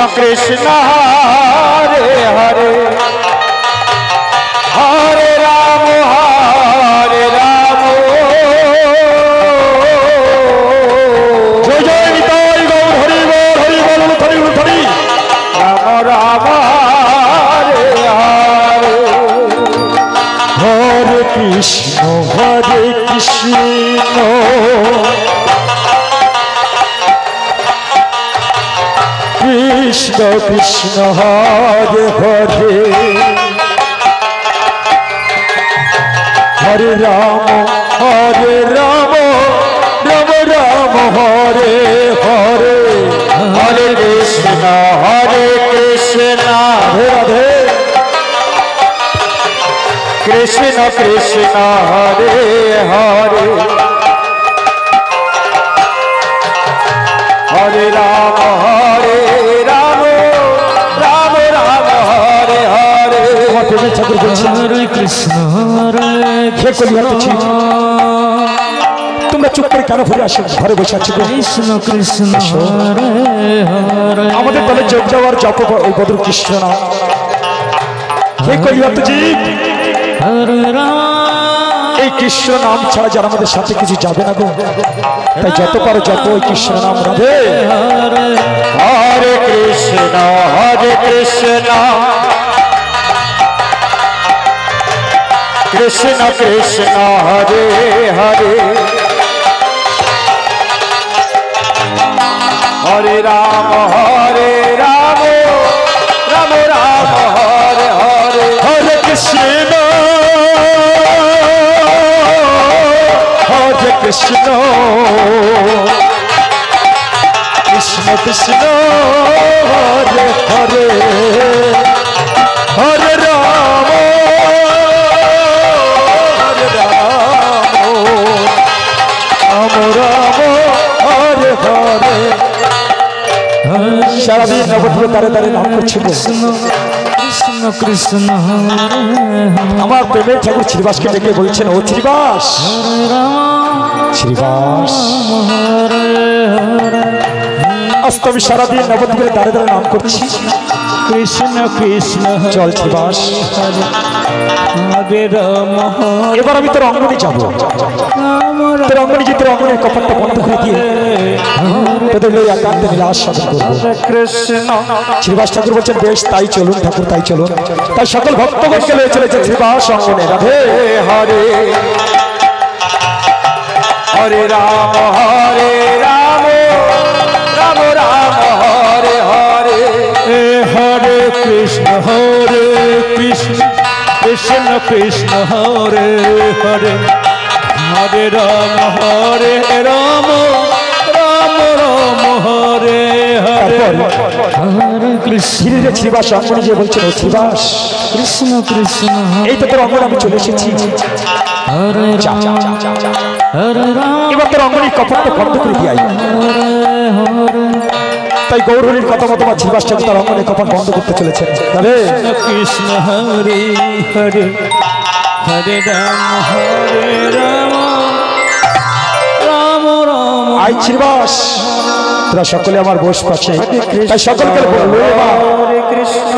कृष्ण हरे हरे हरे राम जय जय निताई गौर हरि बोल हरि बोल हरि हरि राम राम हरे हरे हरे कृष्ण कृष्ण कृष्ण हरे हरे हरे राम राम राम हरे हरे हरे कृष्ण राधे कृष्ण कृष्ण हरे हरे हरे राम राम राम हरे हरे हरे कृष्ण তোমরা চুপ করে কেন ফিরে আসো ঘরে বসে আছো কৃষ্ণ কৃষ্ণ আমাদের দলে যোগ দেওয়ার জপ ওই বদর কৃষ্ণ নাম হে কলিয়াত জীব এই কৃষ্ণ নাম ছাড়া যারা আমাদের সাথে কিছু যাবে না গো তাই যত পারো যত ওই কৃষ্ণ নাম রাধে হরে কৃষ্ণ कृष्ण कृष्ण हरे हरे हरे राम राम राम हरे हरे हरे कृष्ण कृष्ण कृष्ण हरे हरे हरे राम हरे हरे सारा दिन नवद्वीप तारे तारे नाम করছিল কৃষ্ণ কৃষ্ণ আমার প্রেমের ঠাকুর শ্রীবাসকে ডেকে বলছেন ও শ্রীবাস শ্রীবাস আজ আমি সারা দিন নবদ্বীপের তারে তারে নাম করছি কৃষ্ণ কৃষ্ণ চল শ্রীবাস এবার আমি তোর অঙ্গনে যাবো তোর অঙ্গনে যে তোর অঙ্গনের কপালটা বন্ধ করে দিয়ে তোদের লই একান্তে বিলাস সাধন করবো শ্রীবাস ঠাকুর বলছেন বেশ তাই চলুন ঠাকুর তাই চলুন তাই সকল ভক্তগণকে লয়ে চলেছে শ্রীবাস অঙ্গনে রাধে হরে হরে রাম রাম রাম হরে হরে হরে কৃষ্ণ कृष्ण कृष्ण हरे हरे हरे राम राम हरे हरे हरे कृष्ण শ্রীবাস অঙ্গনে যে বলছেন শ্রীবাস কৃষ্ণ কৃষ্ণ এই তো তোর অঙ্গনে আমি চলে এসেছি হরে রাম এবার তোর অঙ্গনের কপালটা বন্ধ করে দিই তাই গৌরহরির কথা মতো বা শ্রীবাস ঠাকুর তার অঙ্গনে কপাল বন্ধ করতে চলেছেন হরে কৃষ্ণ হরে হরে হরে রাম রাম আই শ্রীবাস তোরা সকলে আমার বস পাশে তাই সকলকে বলবো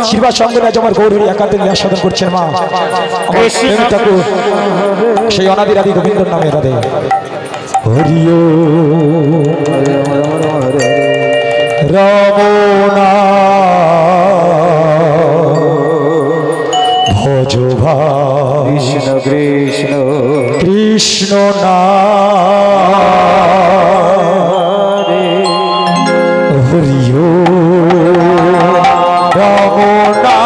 শ্রীবাস অঙ্গনে আজ আমার গৌরহরি একান্তে লীলা সাধন করছেন মা আমার প্রেম ঠাকুর সেই অনাদি আদি গোবিন্দর নামে রাধে হরিও রামনা ভজ কৃষ্ণ কৃষ্ণ কৃষ্ণ হরিও রামনা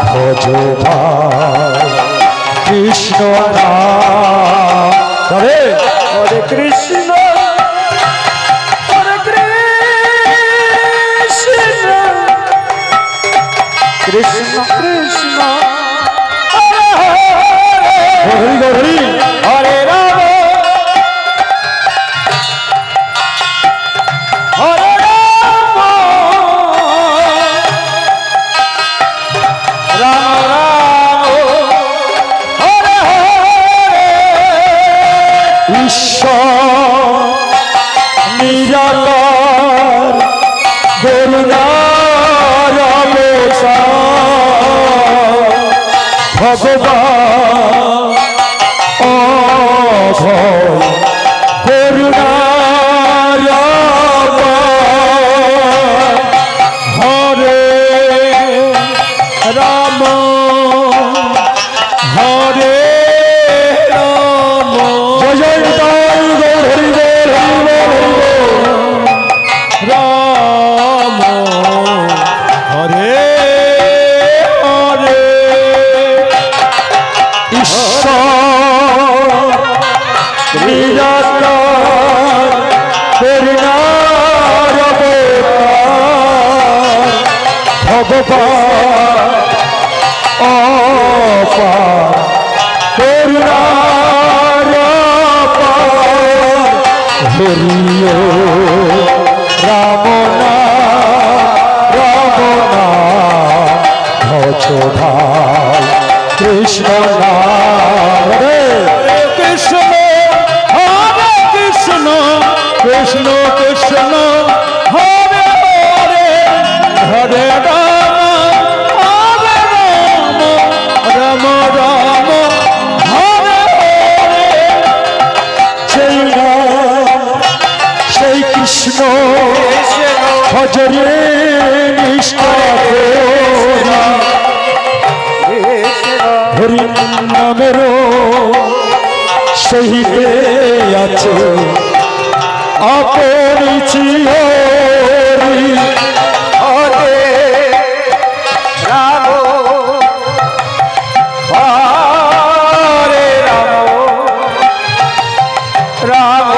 ভজ কৃষ্ণ হরে হরে কৃষ্ণ কৃষ্ণ কৃষ্ণ হরি হরি হরে রাম হরে রাম রাম রাম হরে হরে ঈশ্বর ভগবান অভয় করুণার হরে রাম হরে রাম জয় জয় নিতাই গৌর হরি বল রাম হরে হরে ঈশ্বর নিরাকার করুণার অবতার ভগবান অপার করুণার অপার হরিও রাম ভজ ভাই কৃষ্ণ নাম রে কৃষ্ণ হরে কৃষ্ণ কৃষ্ণ কৃষ্ণ হরে হরে হরে রাম হরে রাম রাম রাম হরে হরে সেই রাম সেই কৃষ্ণ ভজরে নিষ্ঠা হরি নামের সহিতে আছে আপন চিহরি হরে রাম হরে রাম রাম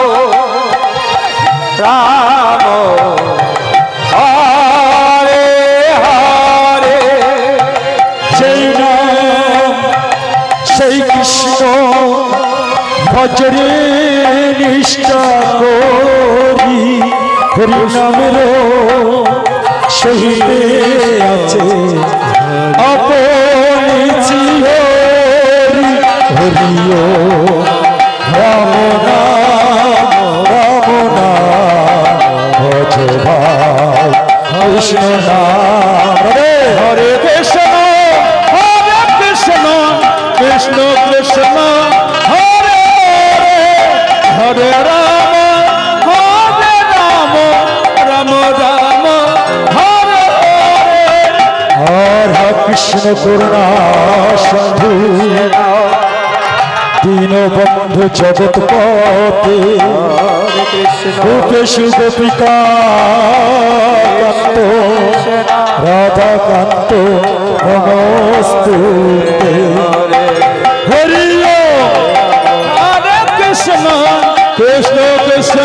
রাম হরে হরে সেই নাম সেই কৃষ্ণ ভজরে নিষ্ঠা করি হরি নামের সহিতে আছে আপন চিহরি হরিও রাম নাম ভজ ভাই কৃষ্ণ নাম রে হরে কৃষ্ণ কৃষ্ণ কৃষ্ণ হরে হরে রাম হরে রাম রাম রাম হরে হরে কৃষ্ণ করুণা সাধু দীনবন্ধু জগৎপতে গোপেশু গোপিকা কান্ত রাধাকান্ত নমস্তুতে হরি হরে কৃষ্ণ কৃষ্ণ কৃষ্ণ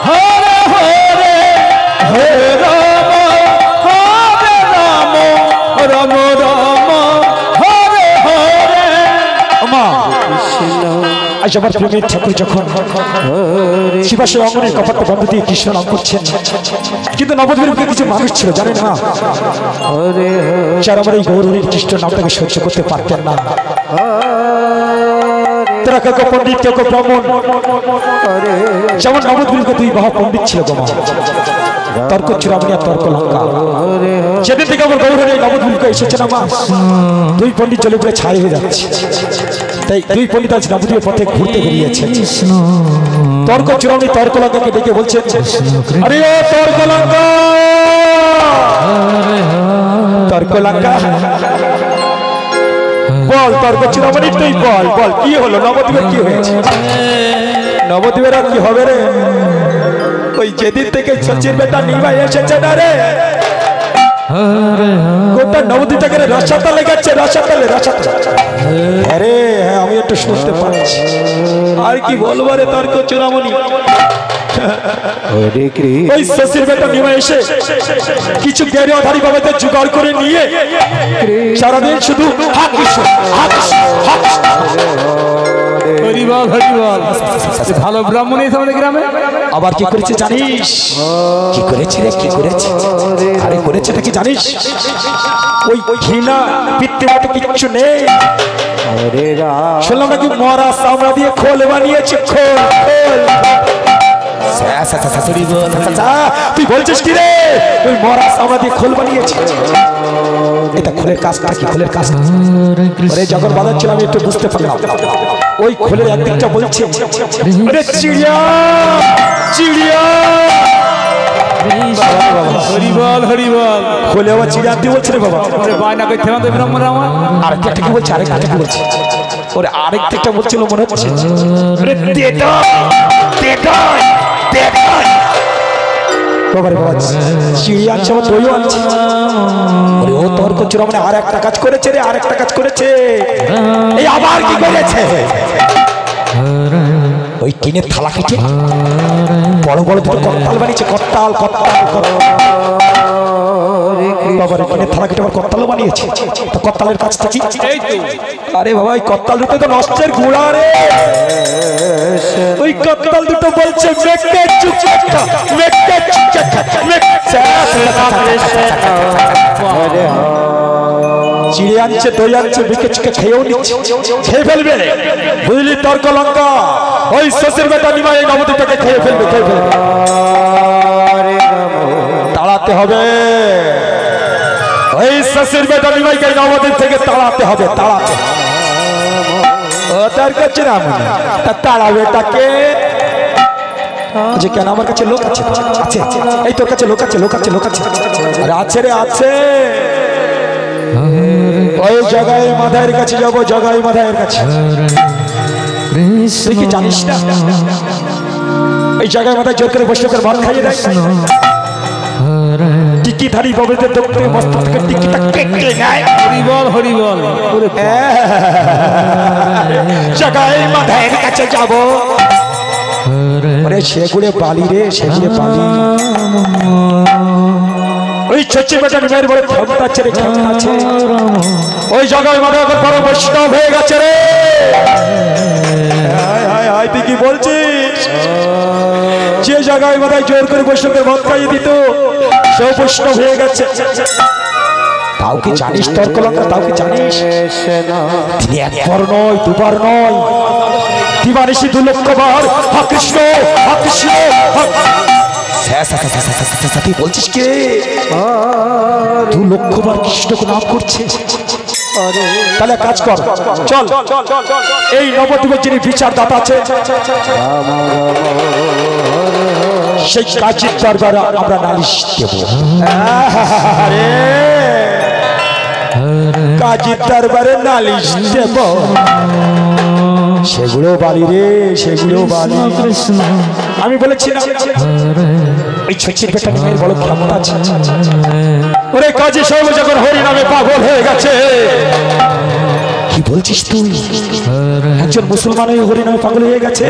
হরে হরে হরে রাম হরে রাম রাম রাম হরে হরে মা আজ আমার প্রেমের ঠাকুর যখন শিবাশয় অঙ্গনের কপাটটা বন্ধ দিয়ে কৃষ্ণ নাম করছেন, কিন্তু নবদ্বীপে কিছু মানুষ ছিল জানেন না, যারা আমার এই গৌরীর কৃষ্ণ নামটাকে সহ্য করতে পারতেন না। তারা কেউ পণ্ডিত কেউ ব্রাহ্মণ, যেমন নবদ্বীপে দুই মহা পণ্ডিত ছিল গোমা, তর্ক চূড়ামণি আর তর্ক লঙ্কা। যেদিন থেকে আমার গৌরীর এই নবদ্বীপে এসেছে না মা, দুই পণ্ডিত জলে পুরে ছাই হয়ে যাচ্ছে। তাই দুই পণ্ডিত আজ নবদ্বীপের পথে ঘুরতে বেরিয়েছে। তর্ক চূড়ামণি তর্ক লঙ্কাকে ডেকে বলছেন, আরে ও তর্ক লঙ্কা, তর্ক লঙ্কা বল, তর্ক চূড়ামণি তুই বল, বল কি হলো নবদ্বীপের কি হয়েছে? নবদ্বীপের আর কি হবে রে? ওই যেদিন থেকে সচির বেটা নিমাই এসেছে না রে, গোটা নবদ্বীপটাকে রসাতলে লেগেছে, রসাতলে রসাতলে। আরে হ্যাঁ আমি একটু শুনতে পাচ্ছি, আর কি বলবো রে তর্ক চূড়ামণি। ওই শশীর বেটা নিমাই এসে কিছু জ্ঞানী অধারী বাবাদের জোগাড় করে নিয়ে সারাদিন শুধু ভালো ব্রাহ্মণ আমাদের গ্রামে আবার কি করেছে জানিস? কি করেছে রে, কি করেছে? আরে করেছেটা কি জানিস? ওই ঘৃণা পিতৃমাতা কিচ্ছু নেই। শুনলাম নাকি মরা চামড়া দিয়ে খোল বানিয়েছে, খোল খোল। তুই বলছিস কি রে? তুই মরা চামড়া দিয়ে খোল বানিয়েছিস? এটা খোলের কাজটা কি? খোলের কাজ যখন বাজাচ্ছিল আমি একটু বুঝতে পারলাম। ওই খোলের একদিকটা বলছে চিড়িয়া চিড়িয়া, হরিবল হরিবল। খোলে আবার চিড়িয়া দিয়ে বলছে রে বাবা। বায়না করতে হবে ব্রাহ্মণ আমার। আরেকটা কি বলছে? আরেকটা কি বলছে? ওরে আরেকটা বলছিল মনে হচ্ছে বাবারে বাবা, চিড়িয়া আনছে আমার দইও আনছে। ওরে ও তর্ক চূড়ামণি আর একটা কাজ করেছে রে, আর একটা কাজ করেছে। এই আবার কি করেছে? ওই টিনের থালা কেটে বড় বড় দুটো কর্তাল বানিয়েছে। কর্তাল কর্তাল বাবারে, টিনের থালা কেটে আবার কর্তালও বানিয়েছে। তো কর্তালের কাজটা কি? আরে বাবা, ওই কর্তাল দুটো তো নষ্টের গুড়া রে। ওই কর্তাল দুটো বলছে চিড়ে আনছে, দই আনছে, বিকে চিকে খেয়েও নিচ্ছে, খেয়ে ফেলবে। বুঝলি তর্ক লঙ্কা? ওই শ্বশুর বেটা নিমাই এই নবদ্বীপটাকে খেয়ে ফেলবে, খেয়ে ফেলবে। তাড়াতে হবে ওই শ্বশুর বেটা নিমাইকে নবদ্বীপ থেকে তাড়াতে হবে, তাড়াতে। ও তার কাছে রাম তা তাড়াবে তাকে। যে কেন আমার কাছে লোক আছে? আছে, এই তোর কাছে লোক আছে, লোক আছে, লোক আছে, আরে আছে রে, আছে। ওই জগাই মাথায়ের কাছে যাবো, জগাই মাথায়ের কাছে। তুই কি জানিস না এই জায়গায় মাথায় জোর করে বসে করে ভাত খাইয়ে দেয়? টিকি ধারি বাবুদের দক্ষিণ মস্তক থেকে টিকিটা কেটে নেয়। হরিবল হরিবল। জগাই মাথায়ের কাছে যাবো। সেগুড়ে বালি রে, সেগুড়ে বালি। ওই ছোট্ট বেটা নিমের বড় ক্ষমতা আছে রে, ক্ষমতা আছে। ওই জায়গায় মাথায় বড় বৈষ্ণব হয়ে গেছে রে। তুই কি বলছিস? যে জায়গায় মাথায় জোর করে বৈষ্ণবের ভাত খাইয়ে দিত সে বৈষ্ণব হয়ে গেছে। তাও কি জানিস তর্ক লঙ্কা? তাও কি জানিস? তিনি একবার নয়, দুবার নয়, দিবানিশি 2 লক্ষ বার হা কৃষ্ণ, হা কৃষ্ণ। তুই বলছিস কে? 2 লক্ষ বার কৃষ্ণকে নাম করছে। তাহলে কাজ কর, চল এই নবদ্বীপের যিনি বিচারদাতা আছে সেই কাজীর দরবারে আমরা নালিশ দেব। কাজীর দরবারে নালিশ দেব। সেগুলো বালি রে, সেগুলো বালি। আমি বলেছি না ওই ছোট্ট বেটা মেয়ের বড় ক্ষমতা আছে। ওরে কাজী সাহেব যখন হরি নামে পাগল হয়ে গেছে। কি বলছিস তুই? একজন মুসলমান হরি নামে পাগল হয়ে গেছে,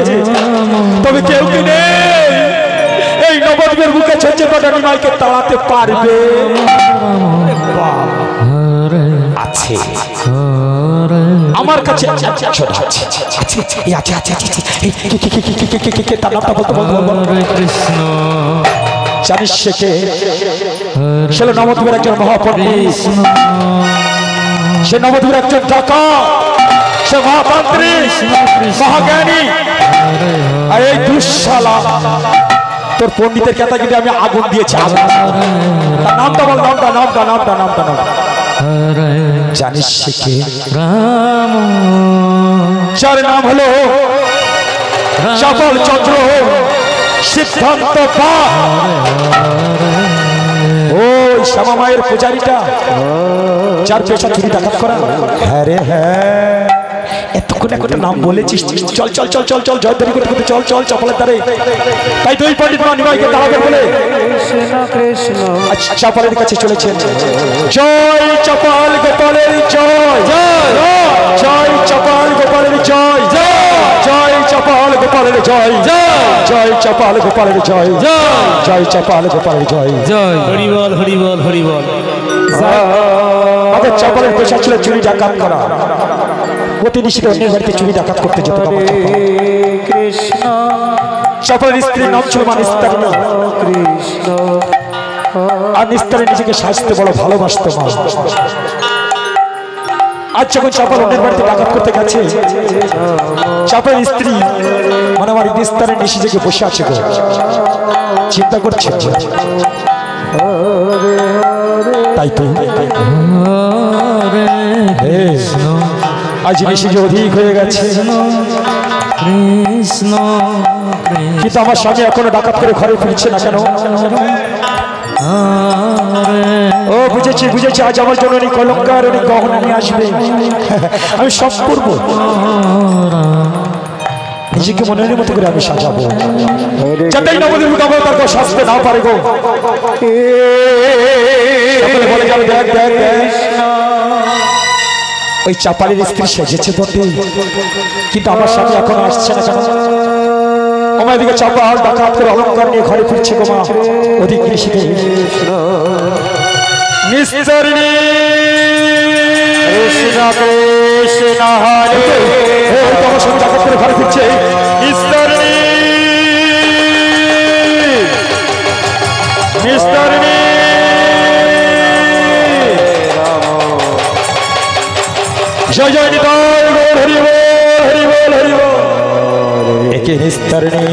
তবে কেউ কি নেই এই নবদ্বীপের বুকে ছোট্ট বেটা নিমাইকে তাড়াতে পারবে? আছে আমার কাছে কৃষ্ণ। জানিস সে কে? সে নবদ্বীপের একজন মহাপণ্ডিত, সে নবদ্বীপের একজন ডাকাত, সে মহাতান্ত্রিক, মহাজ্ঞানী। আর এই দুঃশালা তোর পণ্ডিতের ক্যাটাগরি আমি আগুন দিয়েছি। তার নামটা বল, নামটা নামটা নামটা নামটা নামটা জানিস সে কে? যার নাম হলো চপল চন্দ্র সিদ্ধান্ত। ওই শ্যামা মায়ের পূজারীটা, যার পেশা চুরি ডাকাত করা। হ্যাঁ রে হ্যাঁ, এতক্ষণ একটা নাম বলেছিস। চল চল চল চল চল, জয় তৈরি করতে করতে চল চল চপলের দ্বারে। তাই তুই পণ্ডিত নিমাইকে তাড়াবে বলে চপলের কাছে চলেছেন। জয় চপল গোপালের জয়, জয় চপল গোপালের জয়, জয় চপল গোপালের জয়, জয় চপল গোপালের জয়, জয় চপল গোপালের জয়, জয় হরিবল হরিবল হরিবল। আমাদের চপলের পেশা ছিল চুরি ডাকাত করা। প্রতিনিশিত অন্যের বাড়িতে চুরি ডাকাত করতে যেত। কৃষ্ণ। চপলের স্ত্রীর নাম ছিল মা নিস্তারিণী। আর নিস্তারিণী নিজেকে সাজতে বড় ভালোবাসত মা। আজ যখন চপল অন্যের বাড়িতে ডাকাত করতে গেছে, চপলের স্ত্রী মানে আমার নিস্তারিণী নিজেকে বসে আছে গো, চিন্তা করছে। তাই তো আজ বেশি যে অধিক হয়ে গেছে কৃষ্ণ কিন্তু আমার স্বামী এখনো ডাকাত করে ঘরে ফিরছে না কেন? ও বুঝেছি বুঝেছি, আজ আমার জন্য অনেক অলঙ্কার অনেক গহনা নিয়ে আসবে, আমি সব করবো। নিজেকে মনের মতো করে আমি সাজাবো, যাতেই নবদ্বীপ গাবো তার কেউ সাজতে না পারে গো। বলে যাবে দেখ দেখ দেখ, ওই চাপালের স্ত্রী সেজেছে বটে, কিন্তু আমার স্বামী এখনো আসছে না কেন? আমার এদিকে চাপাল ডাকাত করে অলঙ্কার নিয়ে ঘরে ফিরছে গো মা, ওদিক কৃষিতে নিস্তরণী কৃষ্ণ কৃষ্ণ হরে, আমার স্বামী ডাকাত করে ঘরে ফিরছে। নিস্তরণী নিস্তরণী জয় জয় নিতাই গৌর হরি বল হরি বল হরি বল। একে নিস্তারিণী,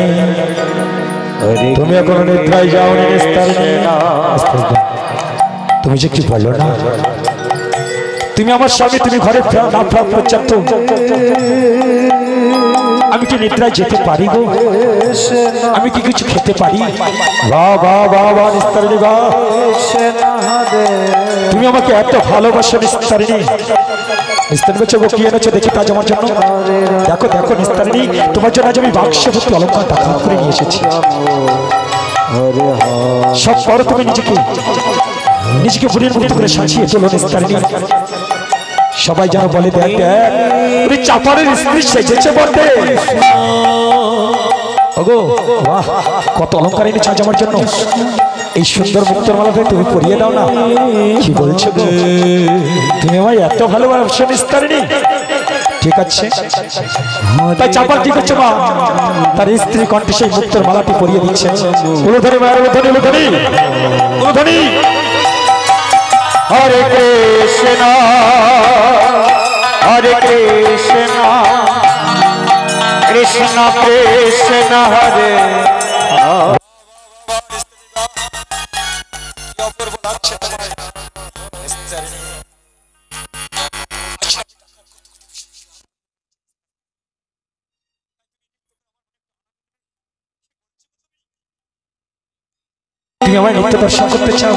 তুমি এখনো নিদ্রায় যাওনি নিস্তারিণী। তুমি যে কি বলো না, তুমি আমার স্বামী, তুমি ঘরে না ফেরা পর্যন্ত আমি কি নিদ্রায় যেতে পারি গো? আমি কি কিছু খেতে পারি? বাহ বাহ বাহ বাহ নিস্তারিণী বাহ, তুমি আমাকে এত ভালোবাসো নিস্তারিণী। নিস্তারিণী বলছো গো কি এনেছো দেখি কাজ আমার জন্য। দেখো দেখো নিস্তারিণী, তোমার জন্য আজ আমি বাক্সে ভর্তি অলঙ্কার ডাকাত করে নিয়ে এসেছি। সব পর তুমি নিজেকে বুড়ির মতো করে সাজিয়ে তোলো নিস্তারিণী। সবাই যেন বলে দেখ দেখ চাপারের স্ত্রী সেজেছে বটে। ওগো বাহ, কত অলঙ্কার এনেছো আজ আমার জন্য। এই সুন্দর মুক্তোর মালাটা তুমি পরিয়ে দাও না। কি বলছো গো, তুমি আমায় এত ভালোবাসো নিস্তারিণী? ঠিক আছে, তাই চাপাল কি করছো মা? তার স্ত্রী কণ্ঠে সেই মুক্তোর মালাটি পরিয়ে দিচ্ছে। উলুধ্বনি মায়ের উলুধ্বনি উলুধ্বনি উলুধ্বনি। হরে কৃষ্ণ হরে কৃষ্ণ কৃষ্ণ কৃষ্ণ হরে। তুমি আমায় নৃত্য দর্শন করতে চাও?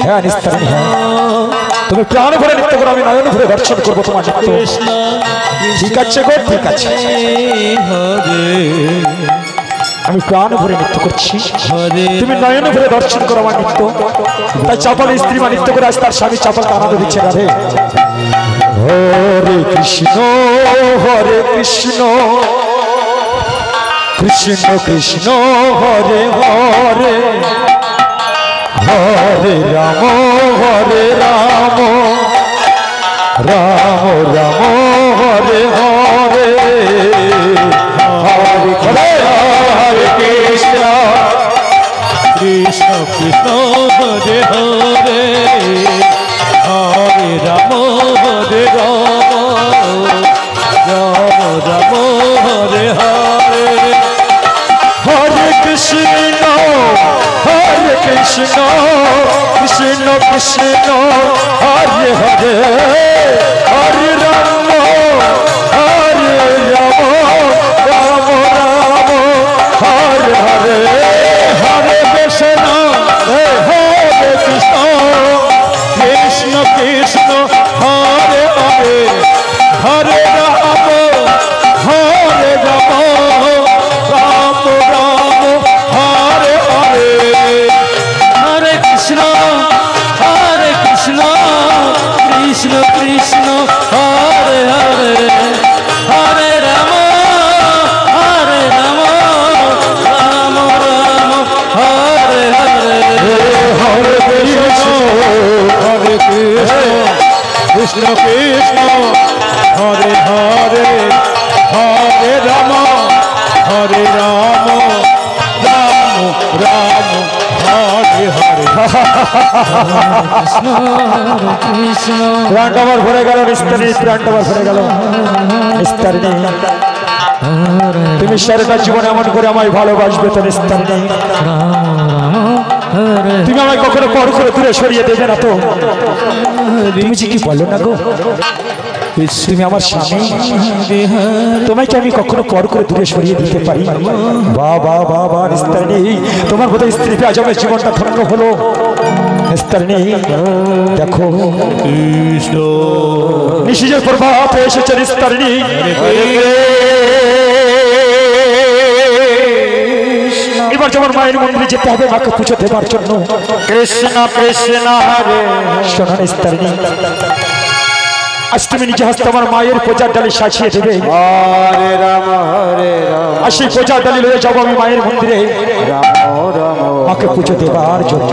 হ্যাঁ নিস্তারিণী, হ্যাঁ তুমি প্রাণ ভরে নৃত্য করো, আমি নয়ন ভরে দর্শন করবো তোমার নৃত্য। ঠিক আছে গো ঠিক আছে, আমি প্রাণ ভরে নৃত্য করছি, তুমি নয়ন ভরে দর্শন করো আমার নৃত্য। তাই চাপালের স্ত্রী মা নৃত্য করে আজ তার স্বামী চাপালকে আনন্দ দিচ্ছে। রাধে হরে কৃষ্ণ হরে কৃষ্ণ কৃষ্ণ কৃষ্ণ হরে হরে হরে রাম রাম রাম হরে হরে হরে হরে হরে কৃষ্ণ কৃষ্ণ কৃষ্ণ হরে হরে হরে রাম হরে রাম রাম রাম হরে হরে হরে কৃষ্ণ হরে কৃষ্ণ কৃষ্ণ কৃষ্ণ হরে হরে হরে রাম হরে রাম রাম রাম হরে হরে হরে কৃষ্ণ হরে কৃষ্ণ কৃষ্ণ কৃষ্ণ হরে হরে হরে রাম হরে রাম রাম রাম হরে হরে হরে কৃষ্ণ কৃষ্ণ কৃষ্ণ হরে হরে হরে রাম রাম রাম হরে হরে হরে কৃষ্ণ কৃষ্ণ কৃষ্ণ হরে হরে হরে রাম হরে রাম রাম রাম হরে হরে কৃষ্ণ প্রাণটা আমার ভরে গেল নিস্তারিণী, প্রাণটা আমার ভরে গেল নিস্তারিণী। তুমি সারাটা জীবন এমন করে আমায় ভালোবাসবে তো নিস্তারিণী। তুমি আমায় কখনো পর করে দূরে সরিয়ে দেবে না তো? তুমি যে কি বলো না গো, তুমি আমার স্বামী, তোমায় কি আমি কখনো পর করে দূরে সরিয়ে দিতে পারি? বাবা বাবা নিস্তারিণী, তোমার বোধহয় স্ত্রী আজ আমার জীবনটা ধন্য হলো। নিস্তারিণী দেখো, কৃষ্ণ নিশিজের প্রভাতে এসেছে নিস্তারিণী। এবার যেমন মায়ের মন্দিরে যেতে হবে মাকে পুজো দেবার জন্য। কৃষ্ণ কৃষ্ণ হরে শোনো নিস্তারিণী, আজ তুমি নিজে হস্তে আমার মায়ের পূজার ডালি সাজিয়ে দেবে। হরে রাম হরে রাম আর সেই পূজার ডালি লয়ে যাবো আমি মায়ের মন্দিরে রাম রাম মাকে পুজো দেবার জন্য।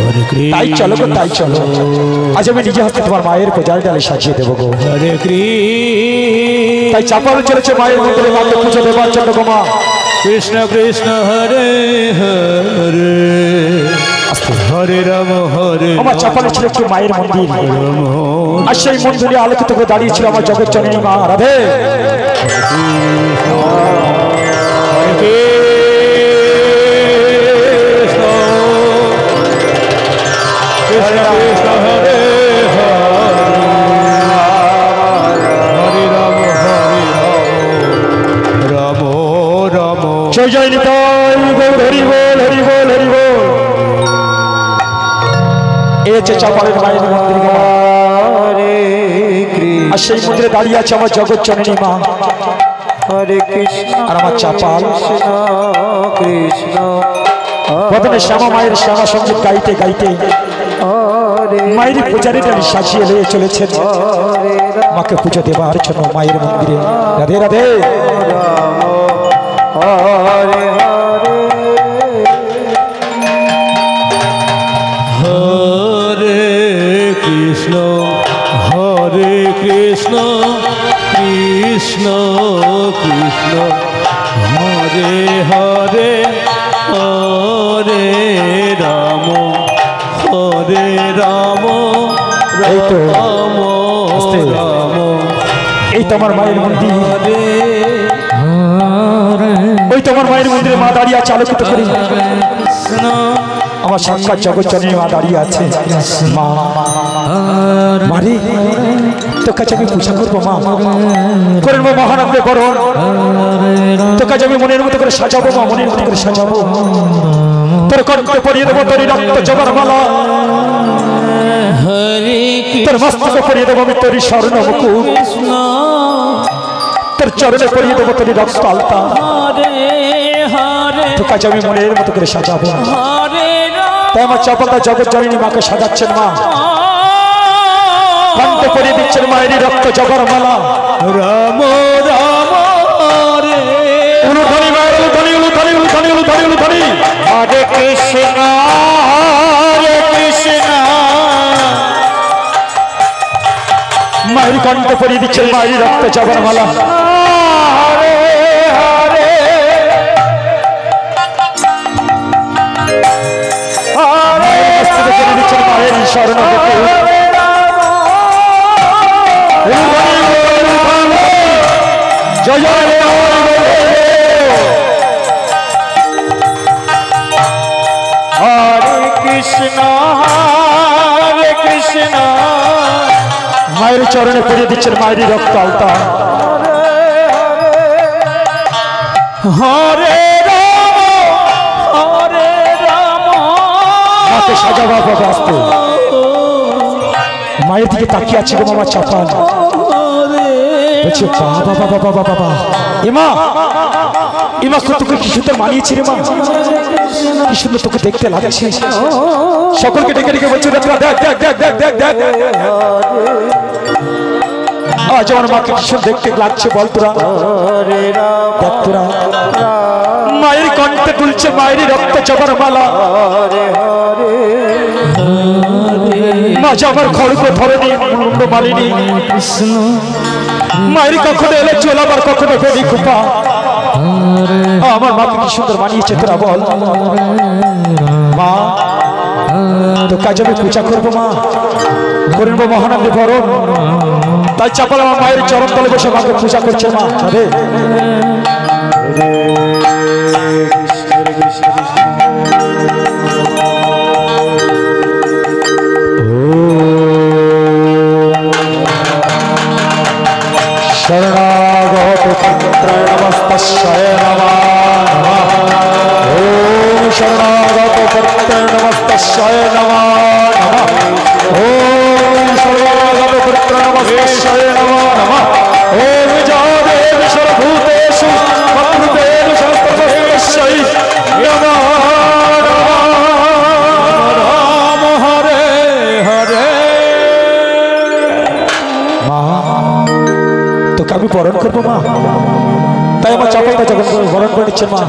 হরে তাই চলো গো, তাই চলো, আজ আমি নিজে হস্তে তোমার মায়ের পূজার ডালি সাজিয়ে দেবো গো। হরে তাই চাপাল চলেছে মায়ের মন্দিরে মাকে পুজো দেবার জন্য গো মা। কৃষ্ণ কৃষ্ণ হরে হরে হরে রাম হরে আমার চাপালে ছিল একটি মায়ের মন্দির, আর সেই মন্দিরে আলোকিত করে দাঁড়িয়েছিল আমার জগৎ জননী মা রাধে। কৃষ্ণ কৃষ্ণ হরে হরে রাম রাম রাম জয় জয় নিতাই গৌর হরি বল, হরি বল, হরি বল। এই হচ্ছে চাপালের মায়ের মন্দির গো মা। হরে আর সেই মন্দিরে দাঁড়িয়ে আছে আমার জগৎ জননী মা হরে কৃষ্ণ আর আমার চাপাল। কৃষ্ণ প্রথমে শ্যামা মায়ের শ্যামা সঙ্গীত গাইতে গাইতে হরে মায়ের পূজারি ডালি সাজিয়ে নিয়ে চলেছেন মাকে পুজো দেবার জন্য মায়ের মন্দিরে। রাধে রাধে। হরে হরে কৃষ্ণ কৃষ্ণ কৃষ্ণ কৃষ্ণ হরে হরে হরে রাম এই তো, রাম আস্তে। রাম এই তো আমার মায়ের মন্দির, ওই তো আমার মায়ের মন্দিরে মা দাঁড়িয়ে আছে আলোকিত করে। আমার সাক্ষাৎ জগৎ জননী মা দাঁড়িয়ে আছে। মা মারে তোর কাছে আমি পূজা করবো মা, করে নেবো মহানন্দে বরণ, তোর কাছে আমি মনের মতো করে সাজাবো মা, মনের মতো করে সাজাবো। তোর কণ্ঠে পরিয়ে দেবো তোর রক্ত জবার মালা, তোর মস্তকে পরিয়ে দেবো আমি তোর স্বর্ণ মুকুট, তোর চরণে পরিয়ে দেবো তোর রক্ত আলতা। তোর কাছে আমি মনের মতো করে সাজাবো। তাই আমার চাপাতা জগৎ জননী মাকে সাজাচ্ছেন মা, কণ্ঠে পরিয়ে দিচ্ছেন মায়ের রক্ত জবার মালা। রাম রাম হরে উলুধ্বনি মায়ের উলুধ্বনি, উলুধ্বনি, উলুধ্বনি, উলুধ্বনি, উলুধ্বনি। হরে কৃষ্ণ মায়ের কণ্ঠে পরিয়ে দিচ্ছেন মায়ের রক্ত জবার মালা। হরে হরে মস্তকে পরিয়ে দিচ্ছেন মায়ের স্বর্ণ মুকুট। উলুধ্বনি, উলুধ্বনি, জয় জয় হরে কৃষ্ণ মায়ের চরণে পরিয়ে দিচ্ছেন মায়ের রক্ত আলতা। হরে রাম মাকে সাজাবা বাবা আসতে। মায়ের দিকে তাকিয়ে আছে গো মামা চাপাল, বলছে বাবা বাবা বাবা বাবা এমা এমা তোকে কি সুন্দর মানিয়েছি রে মা, কি সুন্দর তোকে দেখতে লাগছে। সকলকে ডেকে ডেকে বলছে দেখ দেখ দেখ দেখ দেখ দেখ দেখ আজ আমার মাকে কি সুন্দর দেখতে লাগছে বল তোরা, দেখ তোরা। মায়ের কণ্ঠে তুলছে মায়ের রক্ত জবার মালা। মা যে আমার খড়গ ধরেনি মুন্ড মালিনী, মায়ের কখনো এলে চল আবার কখনো বেরি কুপা। আমার মাকে কি সুন্দর মানিয়েছে তোরা বল। মা তো কাজ আমি পূজা করবো মা, করে নেবো মহানন্দে বরণ। তাই চাপাল আমার মায়ের চরণ তলে বসে মাকে পূজা করছে মা। আরে নমস্তস্যায় নমঃ ওম শরণাগত ভক্তায় নমস্তস্যায় নমঃ ওম শরণাগত ভক্তায় নমস্তস্যায় নমঃ ওম যাদেব সর্বভূতেষু মত্রুতেন সর্বতস্যৈ নমঃ রাম হরে হরে। মা তোকে আমি বরণ করবো মা, তাই আমার চাপাইটা যখন বরণ করে নিচ্ছে মা।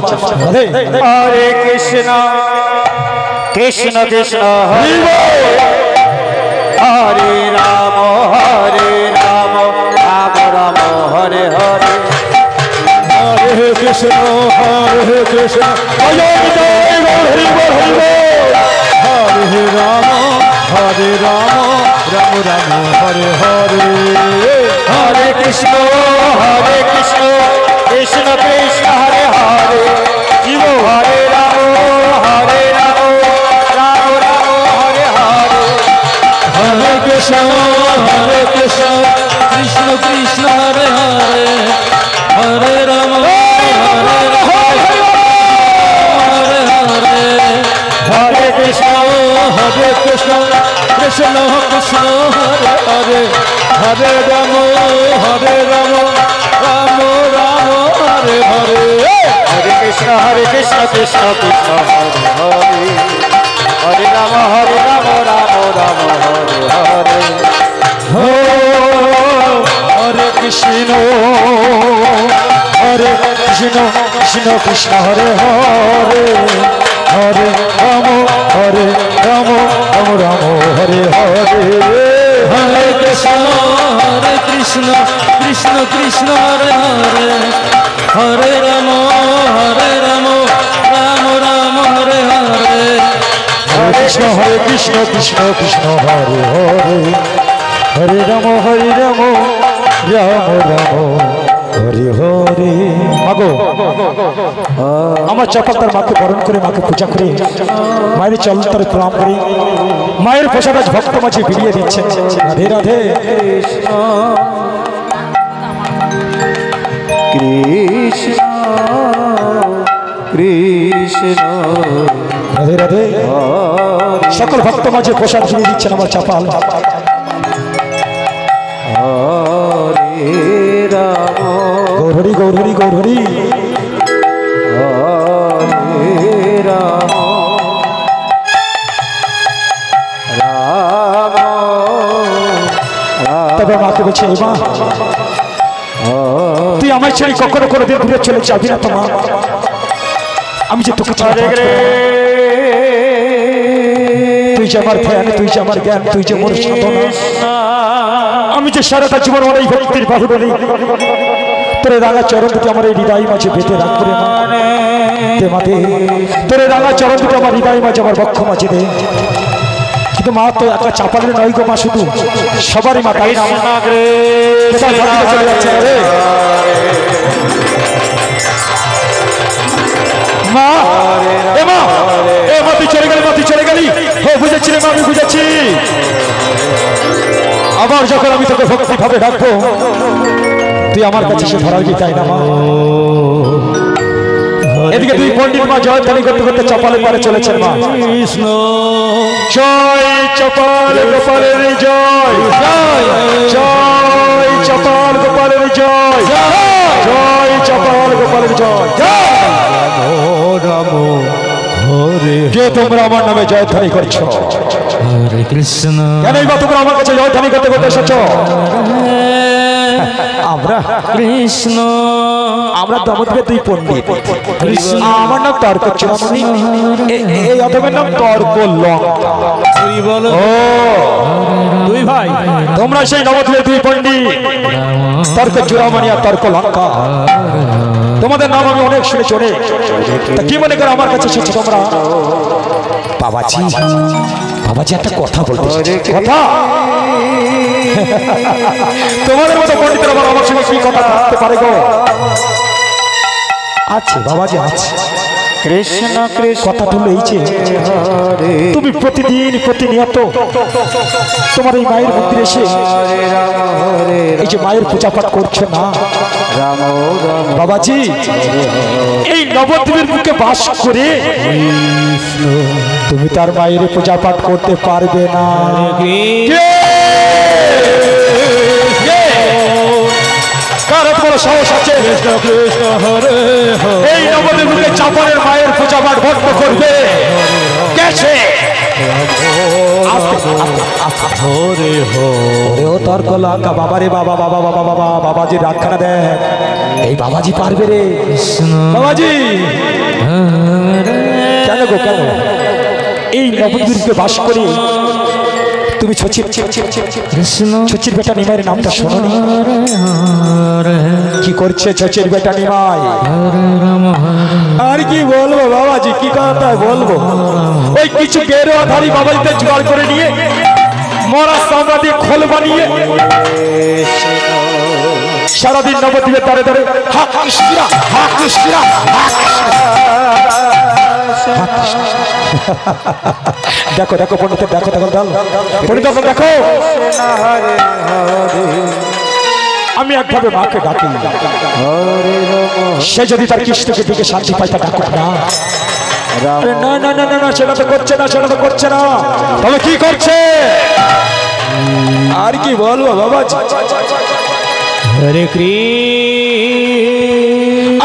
হরে কৃষ্ণ কৃষ্ণ কৃষ্ণ হরে হরে রাম রাম রাম হরে হরে হরে কৃষ্ণ হরে কৃষ্ণ হরে রাম রাম রাম হরে হরে। হরে কৃষ্ণ কৃষ্ণ কৃষ্ণ হরে হরে হরে রাম রাম রাম হরে হরে। হরে কৃষ্ণ কৃষ্ণ কৃষ্ণ হরে হরে হরে রাম হরে কৃষ্ণ কৃষ্ণ কৃষ্ণ হরে হরে হরে রাম রাম রাম হরে হরে। হরে কৃষ্ণ কৃষ্ণ কৃষ্ণ হরে হরে হরে রাম রাম রাম হরে হরে। হরে কৃষ্ণ কৃষ্ণ কৃষ্ণ হরে হরে হরে রাম রাম রাম হরে হরে। হরে কৃষ্ণ কৃষ্ণ কৃষ্ণ হরে হরে হরে রাম রাম রাম হরে হরে। হরে কৃষ্ণ কৃষ্ণ হরে হরে হরে রাম রাম রাম হরে হরে। মাগো আমার চপাতার মাকে বরণ করে মাকে পূজা করে মায়ের চরণ তলে প্রণাম করে মায়ের প্রসাদ আজ ভক্ত মাঝে বিলিয়ে দিচ্ছেন। রাধে রাধে কৃষ্ণ কৃষ্ণ রাধে রাধে। সকল ভক্ত মাঝে প্রসাদ বিলিয়ে দিচ্ছেন আমার চাপাল। হরে রাম গৌরহরি গৌরহরি গৌরহরি। হরে রাম তবে মাকে বলছে মা তুই আমার ছেড়ে কখনো কোনোদিন দূরে চলে যাবি না তো মা, আমি যে তোকে ছাড়া বাঁচবো না। তুই যে আমার ধ্যান, তুই যে আমার জ্ঞান, তুই যে মোর সাধনা, আমি যে সারাটা জীবন আমার এই ভক্তির বাহুবলী তোর রাঙা চরণ দুটি আমার এই হৃদয় মাঝে বেঁধে রাখবো রে মা। দে মা দে, তোর রাঙা চরণ দুটি আমার হৃদয় মাঝে আমার বক্ষ মাঝে দে। কিন্তু মা তো একটা চাপালের নয় গো মা, শুধু সবারই মা, তাই না? কোথায় ভাবিতে চলে যাচ্ছে রে মা? এ মা, এ মা তুই চলে গেলি, মা তুই চলে গেলি। ও বুঝেছি রে মা, আমি বুঝেছি। আবার যখন আমি তোকে ভক্তি ভাবে ডাকবো তুই আমার কাছে সে ধরার কি, তাই না মা? এদিকে দুই পণ্ডিত মা জয়ধ্বনি করতে করতে চপালের পারে চলেছেন মা। কৃষ্ণ জয় চপাল গোপালের জয়, জয় চপাল গোপালের জয়, জয় চপাল গোপালের জয়। কে তোমরা আমার নামে জয়ধ্বনি করছো? হরে কৃষ্ণ কেনই বা তোমরা আমার কাছে জয়ধ্বনি করতে করতে এসেছ? আমরা কৃষ্ণ আমরা দমদমে দুই পণ্ডিত। আমার নাম তর্ক চূড়ামণি, এই অধমের নাম তর্ক লঙ্কা। ও দুই ভাই, তোমরা সেই নবদ্বীপের দুই পণ্ডিত, তর্ক চূড়ামণি আর তর্ক লঙ্কা। তোমাদের নাম আমি অনেক শুনেছি অনেক। তা কি মনে করো আমার কাছে এসেছো তোমরা? বাবাজি, বাবাজি একটা কথা বলতে এসেছি। কথা? তোমাদের মতো পণ্ডিতের আবার আমার সঙ্গে কি কথা থাকতে পারে গো? আছে বাবাজি আছে, কৃষ্ণ কৃষ্ণ কথাটা হলো এই যে হরে তুমি প্রতিদিন প্রতিনিয়ত তোমার এই মায়ের মন্দিরে এসে হরে রাম হরে এই যে মায়ের পূজা পাঠ করছো না রাম রাম বাবাজি, এই নবদ্বীপের বুকে বাস করে তুমি তার মায়ের পূজা পাঠ করতে পারবে না। কার এত বড় সাহস আছে এই নবদ্বীপের বুকে চাপনের মায়ের পূজা পাঠ বন্ধ করবে? গেছে তর্ক লঙ্কা বাবারে বাবা বাবা বাবা বাবা বাবাজি রাগখানা দেখ, এই বাবাজি পারবে রে বাবাজি। কেন গো কেন এই নবদ্বীপে বাস করে তুমি ছচির বেটা নিমাইয়ের নামটা শোনোনি? কি করছে ছচির বেটা নিমাই? আর কি বলবো বাবাজি, কি কথা বলবো? ওই কিছু গেরুয়াধারী বাবাজিতে জোগাড় করে নিয়ে মরা চামড়া দিয়ে খোল বানিয়ে সারাদিন নবদ্বীপের দ্বারে দ্বারে হা কৃষ্ণা হা কৃষ্ণা হা কৃষ্ণা। দেখো দেখো পণ্ডিত, দেখো দেখো পণ্ডিত দেখো, আমি একভাবে মাকে ডাকি, সে যদি তার কৃষ্ণকে দিকে শান্তি পায় তা ডাকুক না। না না না না না, সেটা তো করছে না, সেটা তো করছে না, তবে কি করছে? আর কি বলবো বাবা, হরে কৃষ্ণ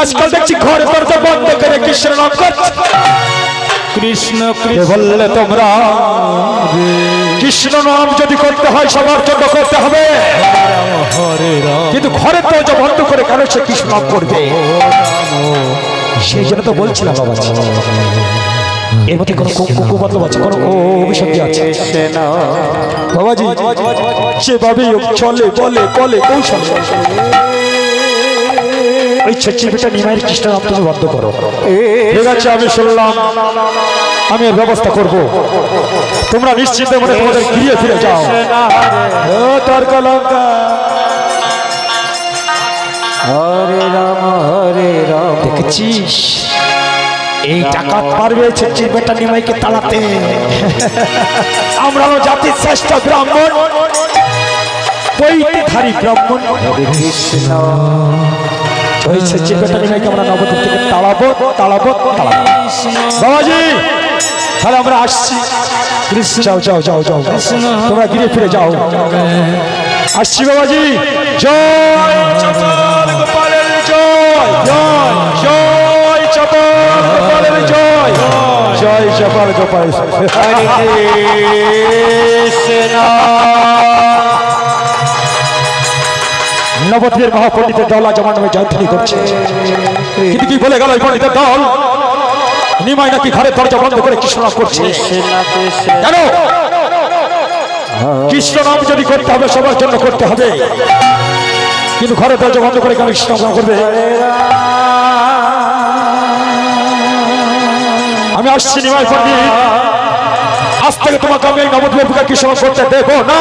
আজকাল দেখছি ঘরে দরজা বন্ধ করে কৃষ্ণ নাম করছে। কৃষ্ণ বললে তোমরা কৃষ্ণ নাম যদি করতে হয় সবার জন্য করতে হবে, হরে রাম কিন্তু ঘরের দরজা বন্ধ করে কেন সে কৃষ্ণ নাম করবে? সেই জন্য তো বলছিলাম বাবা, এর মধ্যে কোনো কুমতলব আছে, কোনো অভিশক্তি আছে বাবাজি? সেভাবেই চলে বলে বলে কৌশল ওই ছচ্ছির বেটা নিমাইয়ের কৃষ্ণ নাম তুমি বন্ধ করো। ঠিক আছে, আমি শুনলাম, আমি এর ব্যবস্থা করব, তোমরা নিশ্চিন্তে মনে তোমাদের ফিরে ফিরে যাও। ও তর্ক লঙ্কা হরে রাম দেখেছিস এই ডাকাত পারবে ছচ্ছির বেটা নিমাইকে তাড়াতে? আমরাও জাতির শ্রেষ্ঠ ব্রাহ্মণ, পৈতেধারী ব্রাহ্মণ, কৃষ্ণ ওই ছচ্ছির বেটা নিমাইকে আমরা নবদ্বীপ থেকে তাড়াবো তাড়াবো তাড়াবো। বাবাজি তাহলে আমরা আসছি, যাও যাও যাও যাও, তোমরা ঘিরে ফিরে যাও, আসছি বাবাজি। জয় চপল গোপালের জয়, জয় জয় চপল গোপালের জয়, জয় চপল গোপাল। নবদ্বীপের মহাপণ্ডিতের দল আজ আমার নামে জয়ধ্বনি করছে, কিন্তু কি বলে গেল ওই পণ্ডিতের দল? নিমাই নাকি ঘরের দরজা বন্ধ করে কৃষ্ণ নাম করছে। কেন? কৃষ্ণ নাম যদি করতে হবে সবার জন্য করতে হবে, কিন্তু ঘরের দরজা বন্ধ করে কেন কৃষ্ণ নাম করবে? আমি আসছি নিমাই পণ্ডিত, আজ থেকে তোমাকে আমি এই নবদ্বীপের বুকে কৃষ্ণ নাম করতে দেবো না।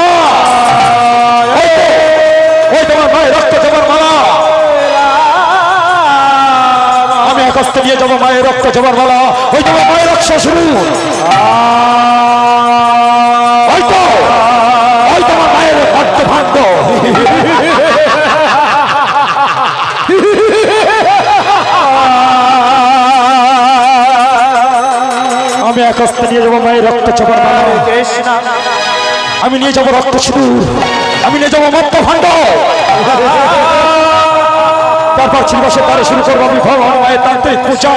ওই তোমার মায়ের রক্ত জবার মালা, আমি আকাশে নিয়ে যাবো মায়ের রক্ত জবার মালা, ওই তোমার মায়ের রক্ত শুরু, ওই তো ওই তোমার মায়ের রক্ত ভাঙ্গ। আমি আকাশে নিয়ে যাবো মায়ের রক্ত জবার মালা, আমি নিয়ে যাবো রক্ত শুরু, আমি নিয়ে যাবো মত্ত ভাণ্ড, তারপর শ্রীবাসের দ্বারে শুরু করবো আমি ভগবান মায়ের তান্ত্রিক পূজা।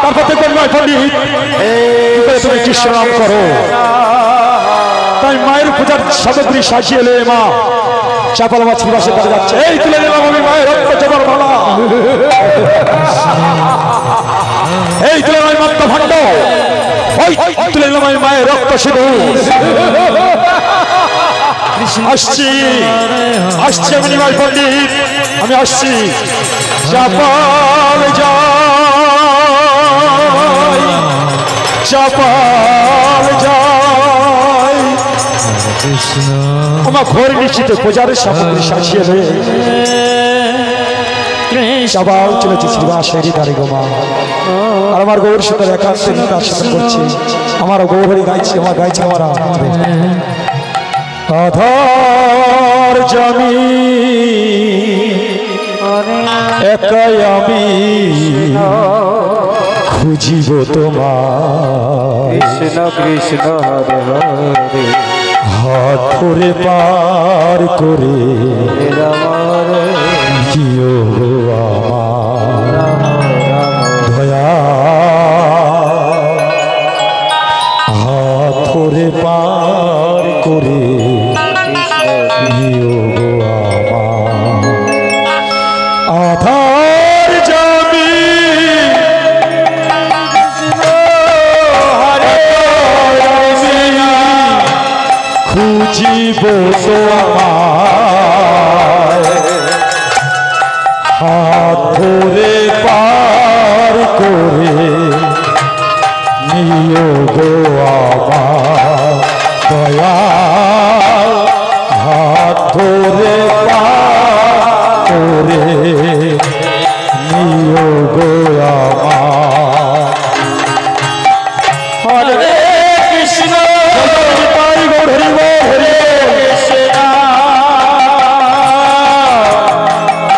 তারপর দেখবেন নয় পণ্ডিত তুমি কৃষ্ণ নাম করো, তাই মায়ের পূজার সামগ্রী সাজিয়ে এলে মা চাপাল মা শ্রীবাসের দ্বারে যাচ্ছে, এই তুলে নিলাম আমি মায়ের রক্ত জবার মালা, এই তুলে নয় মত্ত ভাণ্ড, ওই তুলে নিলাম আমি মায়ের রক্ত শুরু। আসছি আসছি আমি নিমাই পণ্ডিত, আমি আসছি। চাপাল জয়, চাপাল জয়, আমার ঘর নিশ্চিত পূজারের সামগ্রী সাজিয়ে সবাই চলেছে শ্রীবাসেরই ধারে গো মা। আর আমার গৌর সুন্দর একান্তে তার সাথে করছি, আমার গৌরী গাইছি, আমার গাইছি আমার আধার জানি একাই আমি খুঁজিব তোমার, কৃষ্ণ কৃষ্ণ হরে হরে হাত ধরে পার করে রাম হরে দিও গো আমার দয়া, হাত ধরে পার করে দিও গো আমার আধার জানি খুঁজিব তোমার, হাত ধরে পার করে নিও গো আমার দয়া, হাত ধরে পার করে নিও গো আমার। হরে কৃষ্ণ তাই গৌর হরি বল, হরি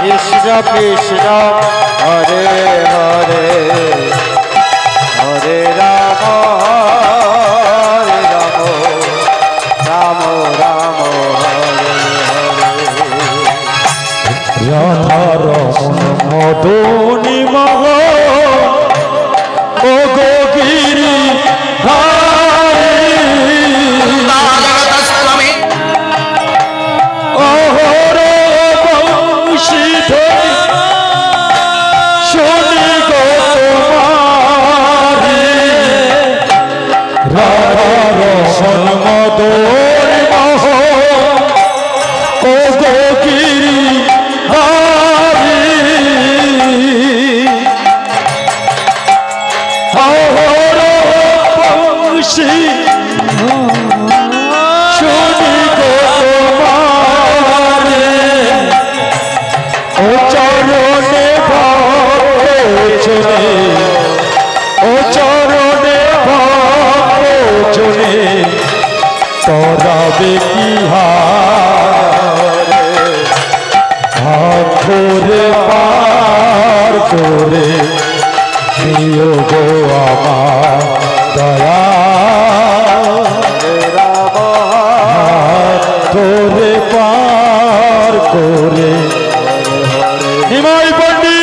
কৃষ্ণ কৃষ্ণ হরে হরে হরে রাম রাম রাম হরে হরে রাধারমণ মদনী মহ ও গো গিরি অহরে বংশীধ শনি গো তোমারি, রাধারমণ মদনী মহ ও গো গিরি শুনি গো তোমারে, ও চরণে ভজনে, ও চরণে ভজনে তরাবে কি হাত ধরে পার করে নিও গো আমার দয়া, ধরে পার করে নিমাই পণ্ডিত,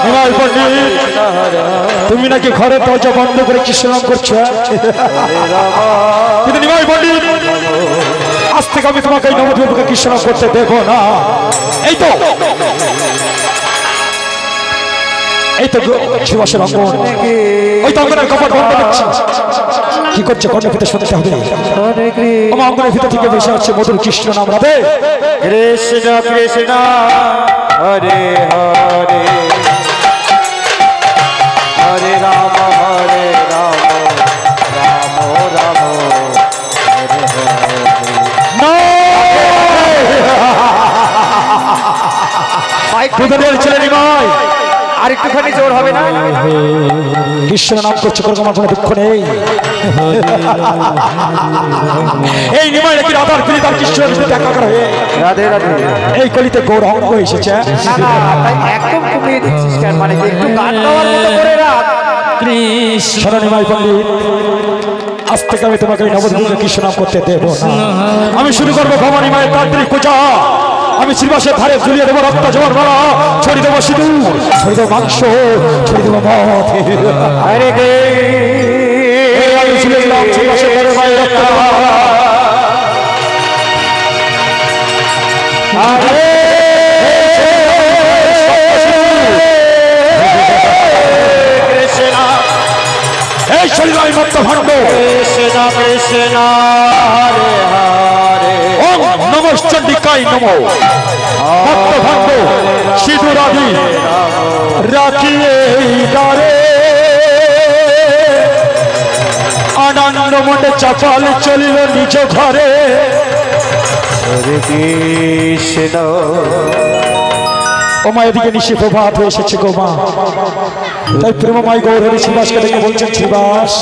নিমাই পণ্ডিত তুমি নাকি ঘরে দরজা বন্ধ করে কৃষ্ণ নাম করছো, কিন্তু নিমাই পণ্ডিত আজ থেকে আমি তোমাকে এই নবদ্বীপকে কৃষ্ণ নাম করতে দেব না। এই তো এই তো শিবাসের অঙ্গন, ওই তো অঙ্গনের কপাট বন্ধ করছি, কি করছে কর্ণের ভিতরে শুনতে হবে, আমার অঙ্গনের ভিতর থেকে বেশি হচ্ছে মধুর কৃষ্ণ নাম রাধে কৃষ্ণ কৃষ্ণ হরে হরে হরে রাম রাম রাম হরে হরে ছেলে নিমাই আর একটুখানি জোর হবে না? কৃষ্ণ নাম করছে কোনো আমার কোনো দুঃখ নেই, এই নিমাই নাকি রাধার ফিরে তার কৃষ্ণের সাথে দেখা করা হয়ে রাধে রাধে এই কলিতে গৌর অঙ্গ এসেছে। একদম কমিয়ে দিচ্ছিস কেন, মানে কি একটু গান গাওয়ার মতো করে রাখ। কৃষ্ণ নিমাই পণ্ডিত আজ থেকে আমি তোমাকে নবদ্বীপকে কৃষ্ণ নাম করতে দেব না, আমি শুরু করবো ভবানী মায়ের তান্ত্রিক পূজা, আমি শ্রীবাসের ধারে ঝুলিয়ে দেবো রক্ত জোর মালা, ছড়িয়ে দেবো সিঁদুর, ছড়িয়ে দেবো মাংস, ছড়িয়ে দেবো মদ, আরে গে আমি ঝুলিয়ে দিলাম শ্রীবাসের ধারে মায়ের রক্ত এই শরীর আমি মত্ত ভাণ্ড কৃষ্ণ কৃষ্ণ হরে হরে ওম নমঃ চণ্ডিকায় নমঃ মত্ত ভাণ্ড সিঁদুর আদি রাখিয়ে দ্বারে আনন্দ মনে চাপাল চলিল নিজ ঘরে হরে কৃষ্ণ ও মা এদিকে নিশি প্রভাত হয়ে এসেছে গো মা তাই প্রেমময় গৌর হরি শ্রীবাসকে দেখে বলছেন শ্রীবাস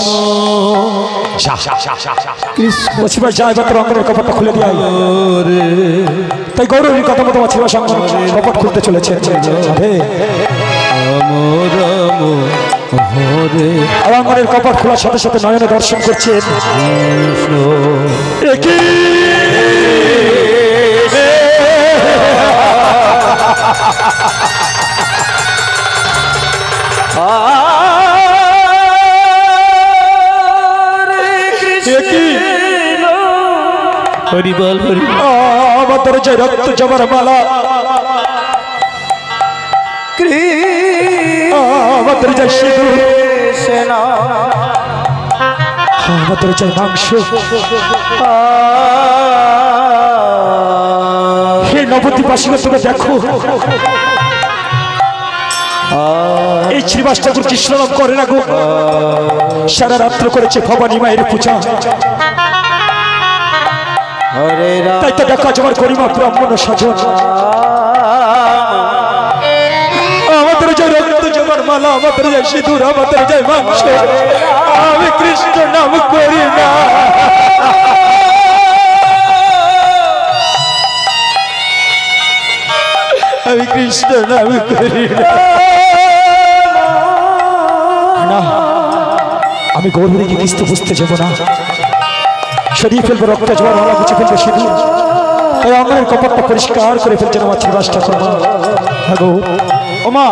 ও শ্রীবাস যায় বা তোর অঙ্গনের কপাটটা খুলে দিয়ে তাই গৌর হরির কথা মতো শ্রীবাস অঙ্গনের কপাট খুলতে চলেছে আর অঙ্গনের কপাট খোলার সাথে সাথে নয়নে দর্শন করছেন হরি বল হরি আমাদের যে রক্ত জবার মালা আমাদের যে সিঁদুর আমাদের যে মাংস হে নবদ্বীপবাসীকে তোমরা দেখো এই শ্রীবাস ঠাকুর কৃষ্ণ নাম করে না গো সারা রাত্র করেছে ভবানী মায়ের পূজা তাই তো দেখা তোমার গরিমা ব্রাহ্মণ সাজন আমাদের যে রক্ত জমার মালা আমাদের যে সিঁদুর আমাদের যে মাংস আমি কৃষ্ণ নাম করি না আমি কৃষ্ণ নাম করি না আমি গৌরীকে কিস্তি বুঝতে যাবো না সরিয়ে ফেলবো রক্ত জোয়ার মালা গুছে ফেলবো সিঁদুর তাই অঙ্গনের কপাটটা পরিষ্কার করে ফেলছেন আমার শ্রীবাস ঠাকুর মা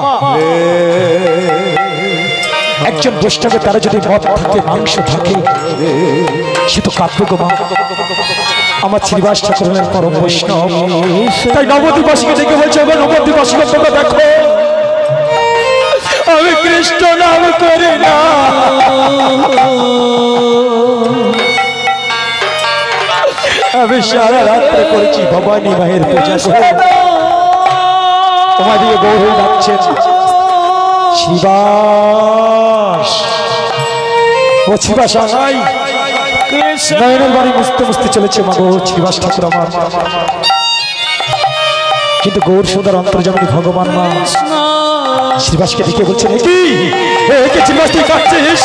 একজন বৈষ্ণবের তারা যদি মদ থাকে মাংস থাকে সে তো কাঁদবে গো মা আমার শ্রীবাস ঠাকুরের পরম বৈষ্ণব তাই নবদ্বীপবাসীকে দেখে বলছে নবদ্বীপবাসীকে তোমরা দেখো আমি কৃষ্ণ নাম করি না আমি সারা রাত্রে করেছি ভবানী মায়ের পূজা তোমার দিয়ে গৌর ডাকছেন শিবাস ও শিবাস আনাই নয়নের বাড়ি মুছতে মুছতে চলেছে মা গৌর শ্রীবাস ঠাকুর আমার কিন্তু গৌর সুন্দর অন্তর্জননী ভগবান মা শ্রীবাসকে দেখে বলছেন কি শ্রীবাস তুই কাঁদছিস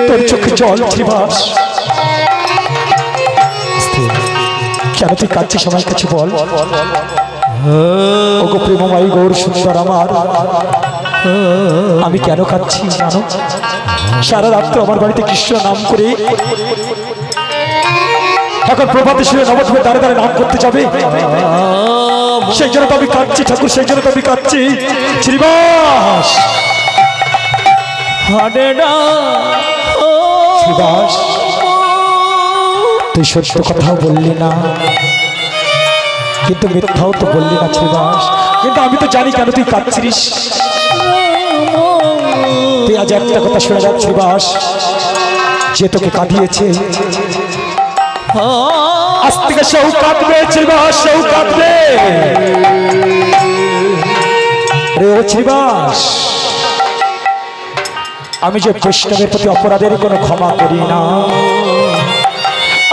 তোর চোখে জল শ্রীবাস কেন তুই কাঁদছিস আমার কাছে বল ও গো প্রেমময় গৌর সুন্দর আমার আমি কেন কাঁদছি জানো সারা রাত্র আমার বাড়িতে কৃষ্ণ নাম করে এখন প্রভাতে শুনে নবদ্বীপে দাঁড়ে দাঁড়ে নাম করতে যাবে সেই জন্য তো আমি কাঁদছি ঠাকুর সেই জন্য তো আমি কাঁদছি শ্রীবাস শ্রীবাস তুই সত্য কথাও বললি না কিন্তু মিথ্যাও তো বললি না শ্রীবাস কিন্তু আমি তো জানি কেন তুই কাঁদছিস তুই আজ একটা কথা শুনে যাচ্ছি শ্রীবাস যে তোকে কাঁদিয়েছে আজ থেকে সেও কাঁদবে শ্রীবাস সেও কাঁদবে রে ও শ্রীবাস আমি যে বৈষ্ণবের প্রতি অপরাধের কোনো ক্ষমা করি না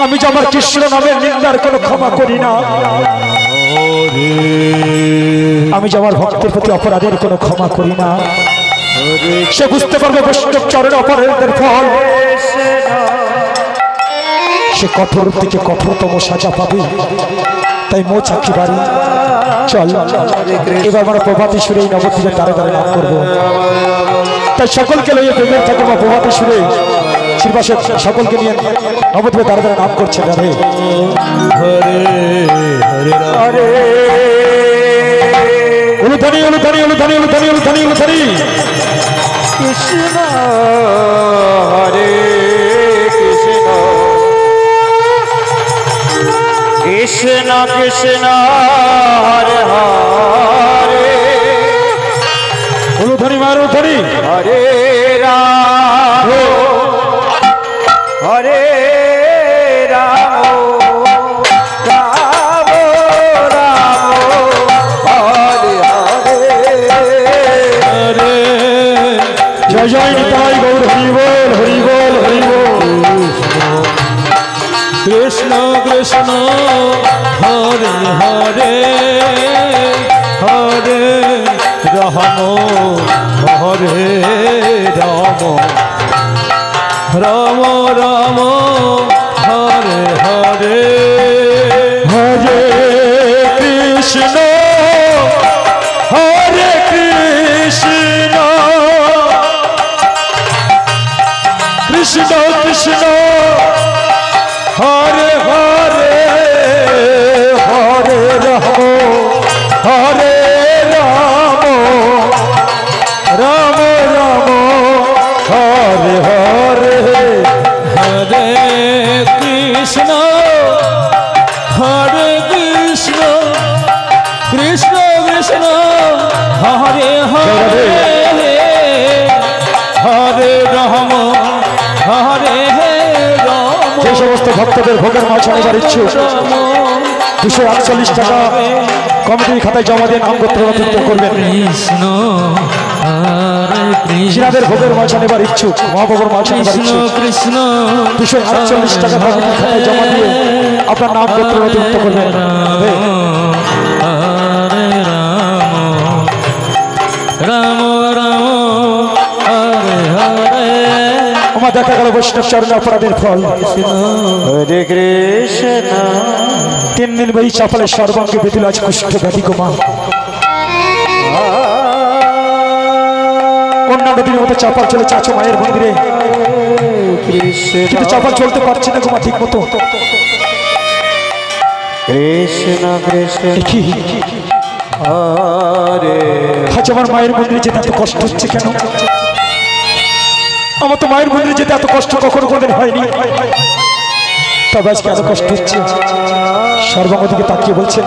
আমি যে আমার কৃষ্ণ নামের নিন্দার কোনো ক্ষমা করি না আমি যে আমার ভক্তের প্রতি অপরাধের কোনো ক্ষমা করি না সে বুঝতে পারবে বৈষ্ণব চরণে অপরাধের ফল সে কঠোর থেকে কঠোরতম সাজা পাবে তাই মো চাকরি বাড়ি চল এবার আমরা প্রভাতী সুরে এই নবদ্বীপের দ্বারে দ্বারে নাম করবো তাই সকলকে লইয়ে প্রেমের ঠাকুমা প্রভাতী সুরে শ্রীবাসের সকলকে নিয়ে নবদ্বীপের দ্বারে দ্বারে নাম করছে রাধে হরে উলুধনি উলুধনি উলুধনি উলুধনি উলুধনি উলুধনি কৃষ্ণ হরে কৃষ্ণ কৃষ্ণ হরে হরে উলুধনি মার উলুধনি হরে রাম হরে রাম রাম রাম হরে হরে জয় জয় নিতাই হরে রাম হরে রাম রাম রাম হরে হরে হরে কৃষ্ণ হরে কৃষ্ণ কৃষ্ণ কৃষ্ণ হরে হরে হরে রাম হরে রাম রাম রাম হরে হরে হরে কৃষ্ণ হরে কৃষ্ণ কৃষ্ণ কৃষ্ণ হরে হরে হরে রাম হরে রাম যে সমস্ত ভক্তদের ভোগের মাছ আনবার ইচ্ছে 248 টাকা কমিটির খাতায় জমা দিয়ে নাম গোত্র নথিভুক্ত করবেন। কৃষ্ণ হরে কৃষ্ণ যিনাদের ভোগের মাছ আনবার ইচ্ছুক মহাপ্রভুর মাছ আনবার কৃষ্ণ ইচ্ছুক কৃষ্ণ 248 টাকা কমিটির খাতায় জমা দিয়ে আপনার নাম গোত্র নথিভুক্ত করবেন। হরে রাম রাম হরে হরে আমার দেখা গেল বৈষ্ণব চরণে অপরাধের ফল। হরে কৃষ্ণ 3 দিন বই চাপালে সর্বাঙ্গে বেদিল আজ কুষ্ঠ ব্যাধি গোমা অন্যান্য দিনের মতো চাপাল চলে চাচো মায়ের মন্দিরে, কিন্তু চাপাল চলতে পারছে না গোমা ঠিক মতো। কৃষ্ণ কৃষ্ণ কি হরে আজ আমার মায়ের মন্দিরে যেতে এত কষ্ট হচ্ছে কেন? আমার তো মায়ের মন্দিরে যেতে এত কষ্ট কখনো কোনদিন হয়নি, তবে আজকে এত কষ্ট হচ্ছে। সর্বাঙ্গ দিকে তাকিয়ে বলছেন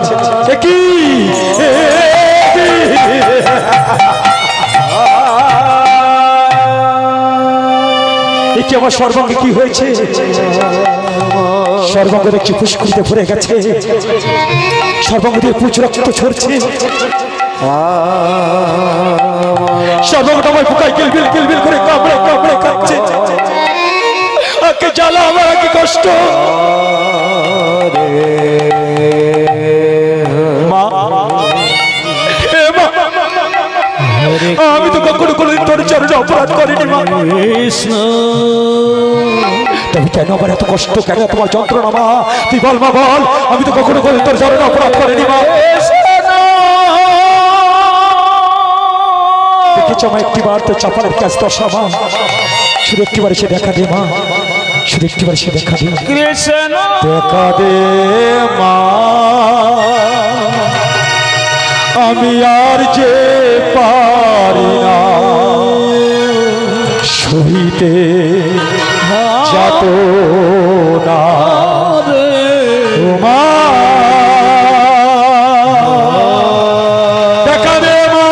এ কি এ কি আমার সর্বাঙ্গে কি হয়েছে? সর্বাঙ্গ দেখছি ফুসকুড়িতে ভরে গেছে, সর্বাঙ্গ দিয়ে প্রচুর রক্ত ঝরছে, সর্বাঙ্গটা আমার বুকায় কিলবিল কিলবিল করে কামড়ে কামড়ে খাচ্ছে। আকে জ্বালা আমার আগে কষ্ট। মা এ মা, আমি তো কখনো কোনোদিন তোর চরণে অপরাধ করিনি মা, কৃষ্ণ তবে কেন আমার এত কষ্ট, কেন তোমার যন্ত্রণা মা? তুই বল মা বল, আমি তো কখনো কোনোদিন তোর চরণে অপরাধ করিনি মা। দেখেছ মা একটিবার তো চাপালের কাজ দশা মা, শুধু একটিবার এসে দেখা দে মা, শুধু একটিবার এসে দেখা দে, কৃষ্ণ দেখা দে মা। আমি আর যে পারি না সহিতে যাত না মা, দেখা দে মা,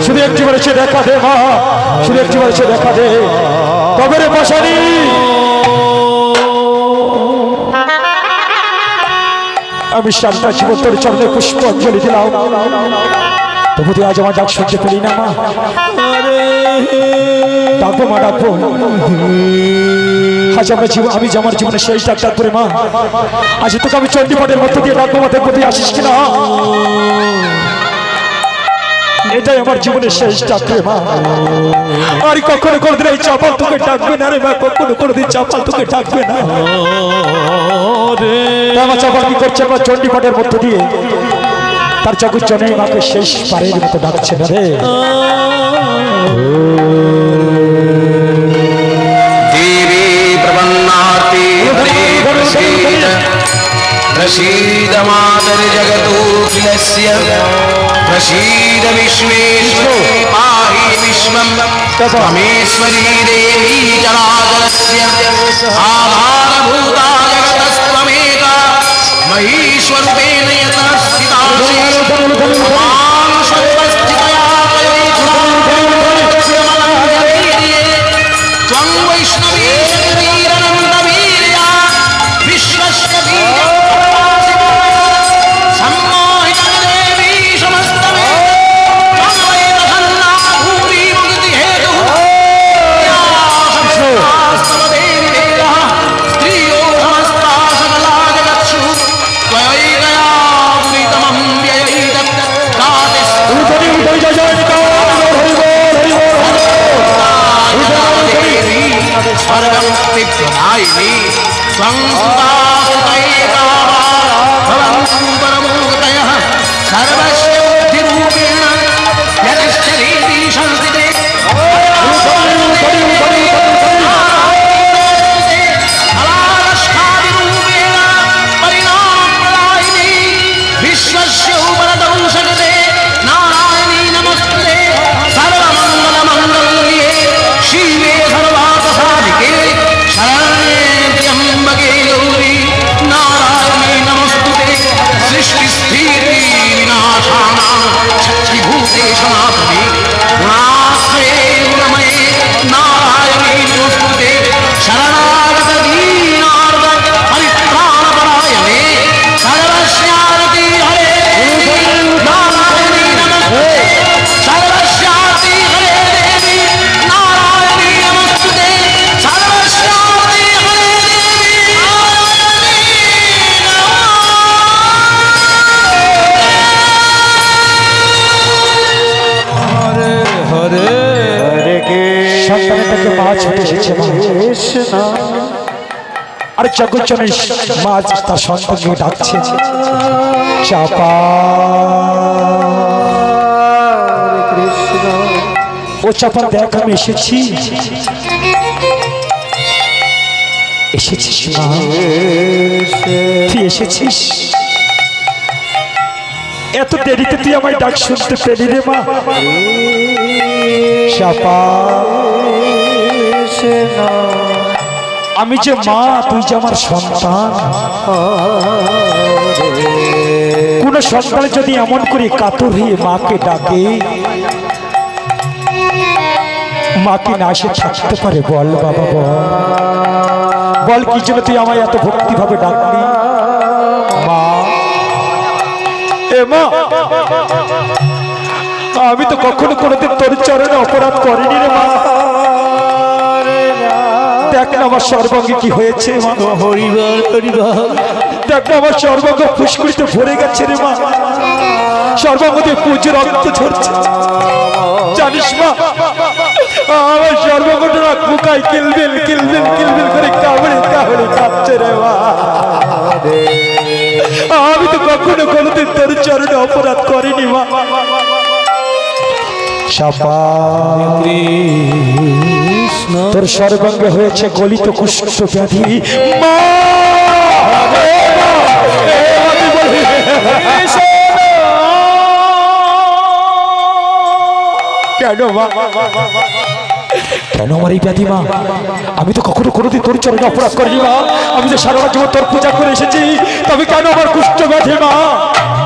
শুধু একটিবার এসে দেখা দে মা, শুধু একটিবার এসে দেখা দে। তবে রে পাশানি আমি সারা জীবন তোর চরণে পুষ্পাঞ্জলি দিলাম, তবু তুই আজ আমার ডাক শুনতে পেলি না মা। ডাকবো মা ডাকবো, আজ আমরা জীবন আমি যে আমার জীবনের শেষ ডাক ডাকবো মা। আজ তোকে আমি চণ্ডীপাঠের মধ্য দিয়ে ডাকবো মা, দেখবো তুই আসিস কিনা। এটাই আমার জীবনের শেষ ডাক রে মা। আর কখনো কোনোদিন এই চাপাল তোকে ডাকবে না রে মা, কখনো কোনোদিন চাপাল তোকে ডাকবে না। আমার চাপাল কি করছে আমার চণ্ডীপাঠের মধ্য দিয়ে তার চকুর জনে মাকে শেষ পারের মতো ডাকছে না রে। देवी प्रपन्नाति प्रसीद मातर जगतोऽखिलस्य प्रसीद विश्वेश्वरो पाहि विश्वं त्वमेश्वरी देवी चराचरस्य आधारभूता जगतस्त्वमेका महीश्वरूपेण यतः स्थितासि मां सर्वस्थितया त्वं वैष्णवी शरीरनन्दवीर्या विश्वस्य सम्मोहिता देवी समस्तमे त्वं वै प्रसन्ना भूरि मुक्तिहेतुः यास्तव देवी देवः स्त्रियो समस्ता सकला जगत्सु त्वयैकया ভক্তে সমাপতি গুণাশ্রয়ে গুণময়ে নারায়ণী নমস্তুতে শরণাগত দীনার্ত পরিত্রাণপরায়ণে সর্বস্যারতি হরে নারায়ণী নমস্তুতে সর্বস্যারতি হরে দেবী নারায়ণী নমস্তুতে সর্বস্যারতি হরে দেবী সন্তানটাকে মা ছুটে এসেছে মা। আর জগজ্জনের মা তার সন্তানকে ডাকছে চাপা। ও চাপা দেখ আমি এসেছি। এসেছিস মা, তুই এসেছিস। এত দেরিতে তুই আমায় ডাক শুনতে পেলি রে মা। চাপা আমি যে মা, তুই যে আমার সন্তান। কোন সন্তান যদি এমন করে কাতর হয়ে মাকে ডাকে, মা কি না এসে থাকতে পারে? বল বাবা বল, বল কি জন্য তুই আমায় এত ভক্তি ভাবে ডাকলি মা? এ মা, আমি তো কখনো কোনোদিন তোর চরণে অপরাধ করিনি রে মা। দেখ না আমার সর্বাঙ্গে কি হয়েছে মা। হরিবল হরিবল। দেখ না আমার সর্বাঙ্গ ফুসকুড়িতে ভরে গেছে রে মা। সর্বাঙ্গ দিয়ে পুজোর রক্ত ঝরছে। জানিস মা, আমার সর্বাঙ্গটা না কুকায় কিলবিল কিলবিল কিলবিল করে কামড়ে কামড়ে কাঁপছে রে মা। আমি তো কখনো কোনোদিন তোর চরণে অপরাধ করিনি মা। তোর সর্বাঙ্গে হয়েছে গলিত কুষ্ঠ ব্যাধি মা। কেন মা, কেন আমার এই ব্যাধি মা? আমি তো কখনো কোনোদিন তোর চরণে অপরাধ করিনি মা। আমি তো সারা জীবন তোর পূজা করে এসেছি, তবে কেন আমার কুষ্ঠ ব্যাধি মা?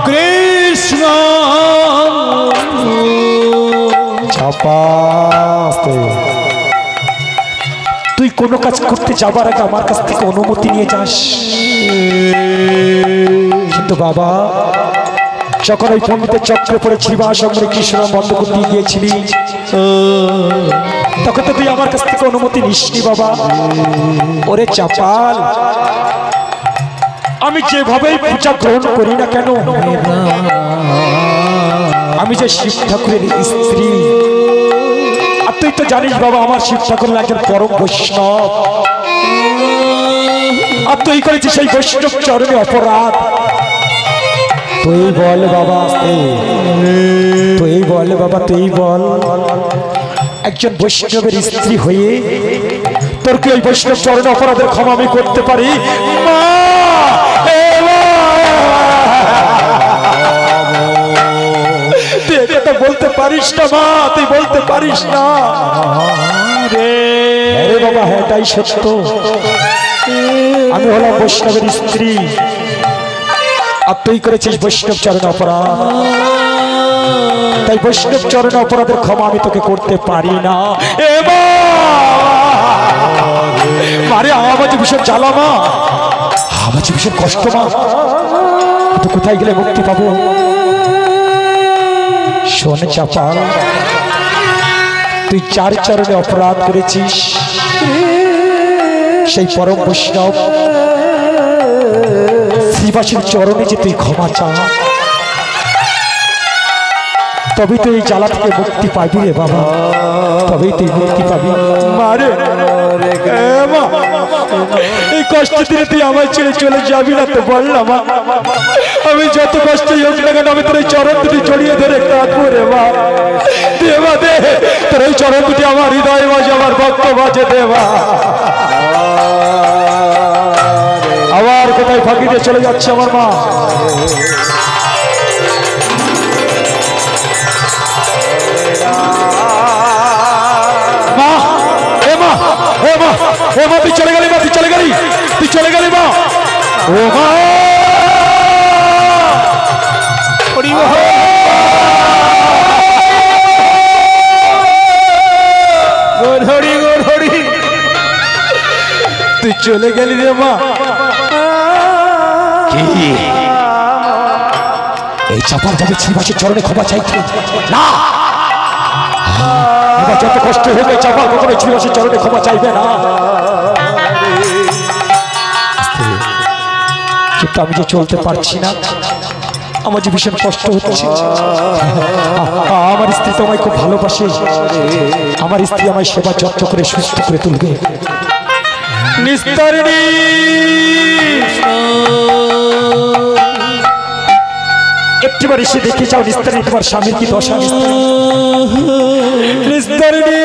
কৃষ্ণ তুই কোনো কাজ করতে যাবার আগে আমার কাছ থেকে অনুমতি নিয়ে যাস। কিন্তু বাবা, যখন ওই পণ্ডিতের চক্রে পড়ে শ্রীবাসঙ্গে কৃষ্ণ বন্ধ করতে গিয়েছিলি, তখন তো তুই আমার কাছ থেকে অনুমতি নিসনি বাবা। ওরে চাপাল, আমি যেভাবেই পূজা গ্রহণ করি না কেন, আমি যে শিব ঠাকুরের স্ত্রী, আর তুই তো জানিস বাবা আমার শিব ঠাকুর একজন পরম বৈষ্ণব। আর তুই করেছিস সেই বৈষ্ণব চরণে অপরাধ। তুই বল বাবা, তুই বল বাবা, তুই বল, একজন বৈষ্ণবের স্ত্রী হয়ে তোর কি ওই বৈষ্ণব চরণে অপরাধের ক্ষমা আমি করতে পারি মা? তুই বলতে পারিস না মা, তুই বলতে পারিস না রে বাবা। হ্যাঁ তাই সত্য, আমি হলাম বৈষ্ণবের স্ত্রী, আর তুই করেছিস বৈষ্ণব চরণে অপরাধ। তাই বৈষ্ণব চরণে অপরাধের ক্ষমা আমি তোকে করতে পারি না। আরে আমার যে ভীষণ জ্বালা মা, আমার যে ভীষণ কষ্ট মা, তো কোথায় গেলে মুক্তি পাবো? শোন চাপাল, তুই চার চরণে অপরাধ করেছিস, সেই পরম বৈষ্ণব শ্রীবাসীর চরণে যে তুই ক্ষমা চা, তবে তুই এই জ্বালা থেকে মুক্তি পাবি রে বাবা, তবেই তুই মুক্তি পাবি। মারে মা, এই কষ্ট দিনে তুই আমায় ছেড়ে চলে যাবি না তো? বল না মা, আমি যত কষ্ট হোক না কেন আমি তোর এই চরণ দুটি জড়িয়ে ধরে কাঁদবো রে মা। দেবা দে, তোর এই চরণ দুটি আমার হৃদয় বাজে, আমার ভক্ত বাজে দেবা। আবার কোথায় ফাঁকি দিয়ে চলে যাচ্ছে আমার মা? মা, এ মা, ও মা, ও মা, তুই চলে গেলি মা, তুই চলে গেলি, তুই চলে গেলি মা। ও মা, চলে গেলি রে মা। কি এই চাপার যাবে শ্রীবাসের চরণে ক্ষমা চাইতে না। এবার যত কষ্ট হোক এই চাপার কখনো শ্রীবাসের চরণে ক্ষমা চাইবে না। কিন্তু আমি যে চলতে পারছি না, আমার যে ভীষণ কষ্ট হচ্ছে। আমার স্ত্রী তো আমায় খুব ভালোবাসে, আমার স্ত্রী আমায় সেবা যত্ন করে সুস্থ করে তুলবে। নিস্তারিণী একটিবার এসে দেখে যাও নিস্তারিণী তোমার স্বামীর কি দশা। নিস্তারিণী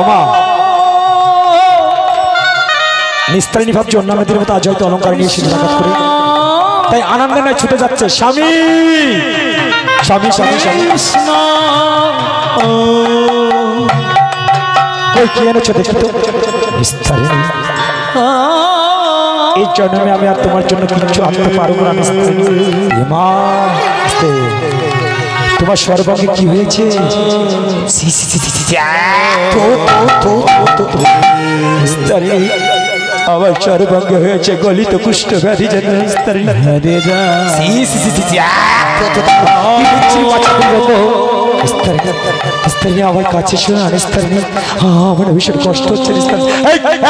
ওমা নিস্তারিণী ভাবছি অন্যান্যদের মতো আজ হয়তো অলঙ্কার নিয়ে এসে ডাকাত করে, তাই আনন্দে নয় ছুটে যাচ্ছে স্বামী স্বামী স্বামী স্বামী। কই কি এনেছো দেখি তো নিস্তারিণী। এই জন্মে আমি আর তোমার জন্য কিছু আনতে পারবো না নিস্তারিণী। মা তোমার সর্বাঙ্গে কি হয়েছে? নিস্তারিণী আমার সর্বাঙ্গে হয়েছে গলিত কুষ্ঠ ব্যাধি যেন। নিস্তারিণী নিস্তারিণী আমার কাছে শোনা। নিস্তারিণী আমার ভীষণ কষ্ট হচ্ছে। নিস্তারিণী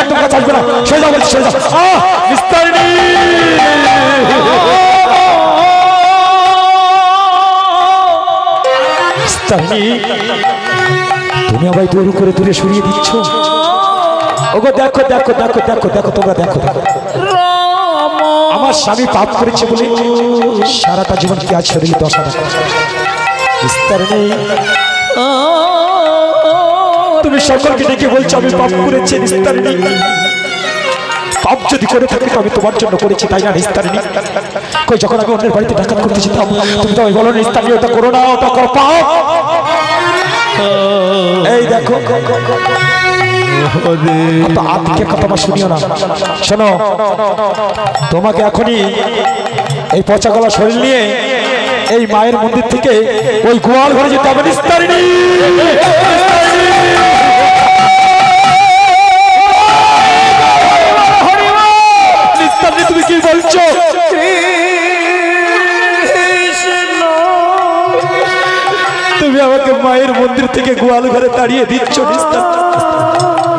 একদম কাছে আসবে না, সরে যাও বলছি, সরে যাও। নিস্তারিণী তুমি আমায় দূর করে দূরে সরিয়ে দিচ্ছ। ওগো দেখো দেখো দেখো দেখো দেখো তোমরা দেখো দেখো আমার স্বামী পাপ করেছে বলে সারাটা জীবন কি আজ শরীর দশা দেখো। নিস্তারিণী তুমি সকলকে ডেকে বলছো আমি পাপ করেছি। নিস্তারিণী পাপ যদি করে থাকি তো আমি তোমার জন্য করেছি, তাই না নিস্তারিণী? কই যখন আমি অন্যের বাড়িতে ডাকাত করতে যেতাম তুমি তো ওই বলো নিস্তারিণী ওটা করো না, ওটা করো পাপ। এই দেখো আত্মীয় কথা আমার শুনিও না। শোনো তোমাকে এখনই এই পচা গলা শরীর নিয়ে এই মায়ের মন্দির থেকে ওই গোয়াল ঘরে যেতে হবে। নিস্তারিণী নিস্তারিণী তুমি কি বলছো? তুমি আমাকে মায়ের মন্দির থেকে গোয়াল ঘরে তাড়িয়ে দিচ্ছ।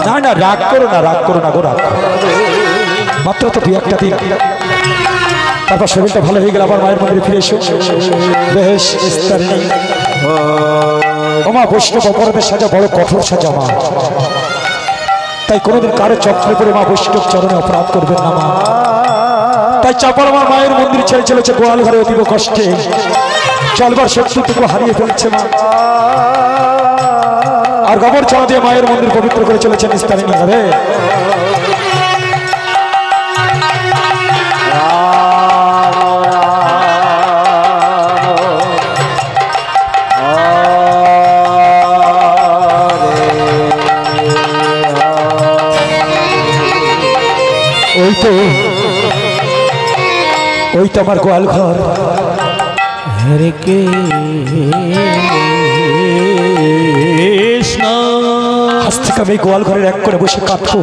না না রাগ করো না, রাগ করো না গো, রাগ করো। মাত্র তো 2-1টা দিন, তারপর শরীরটা ভালো হয়ে গেলে আবার মায়ের মন্দিরে ফিরে এসো। বেশ নিস্তারিণী ওমা বৈষ্ণব অপরাধের সাজা বড় কঠোর সাজা মা, তাই কোনোদিন কারো চক্রে পড়ে মা বৈষ্ণব চরণে অপরাধ করবেন না মা। তাই চাপাল আমার মায়ের মন্দির ছেড়ে চলেছে গোয়াল ঘরে অতীব কষ্টে, চলবার শক্তিটুকু হারিয়ে ফেলছে মা। আর গোবর ছাড়া দিয়ে মায়ের মন্দির পবিত্র করে চলেছে নিস্তারিণী হবে। ওই তো আমার গোয়াল ঘর। হরে কৃষ্ণ আজ থেকে আমি গোয়াল ঘরের এক করে বসে কাঁদবো।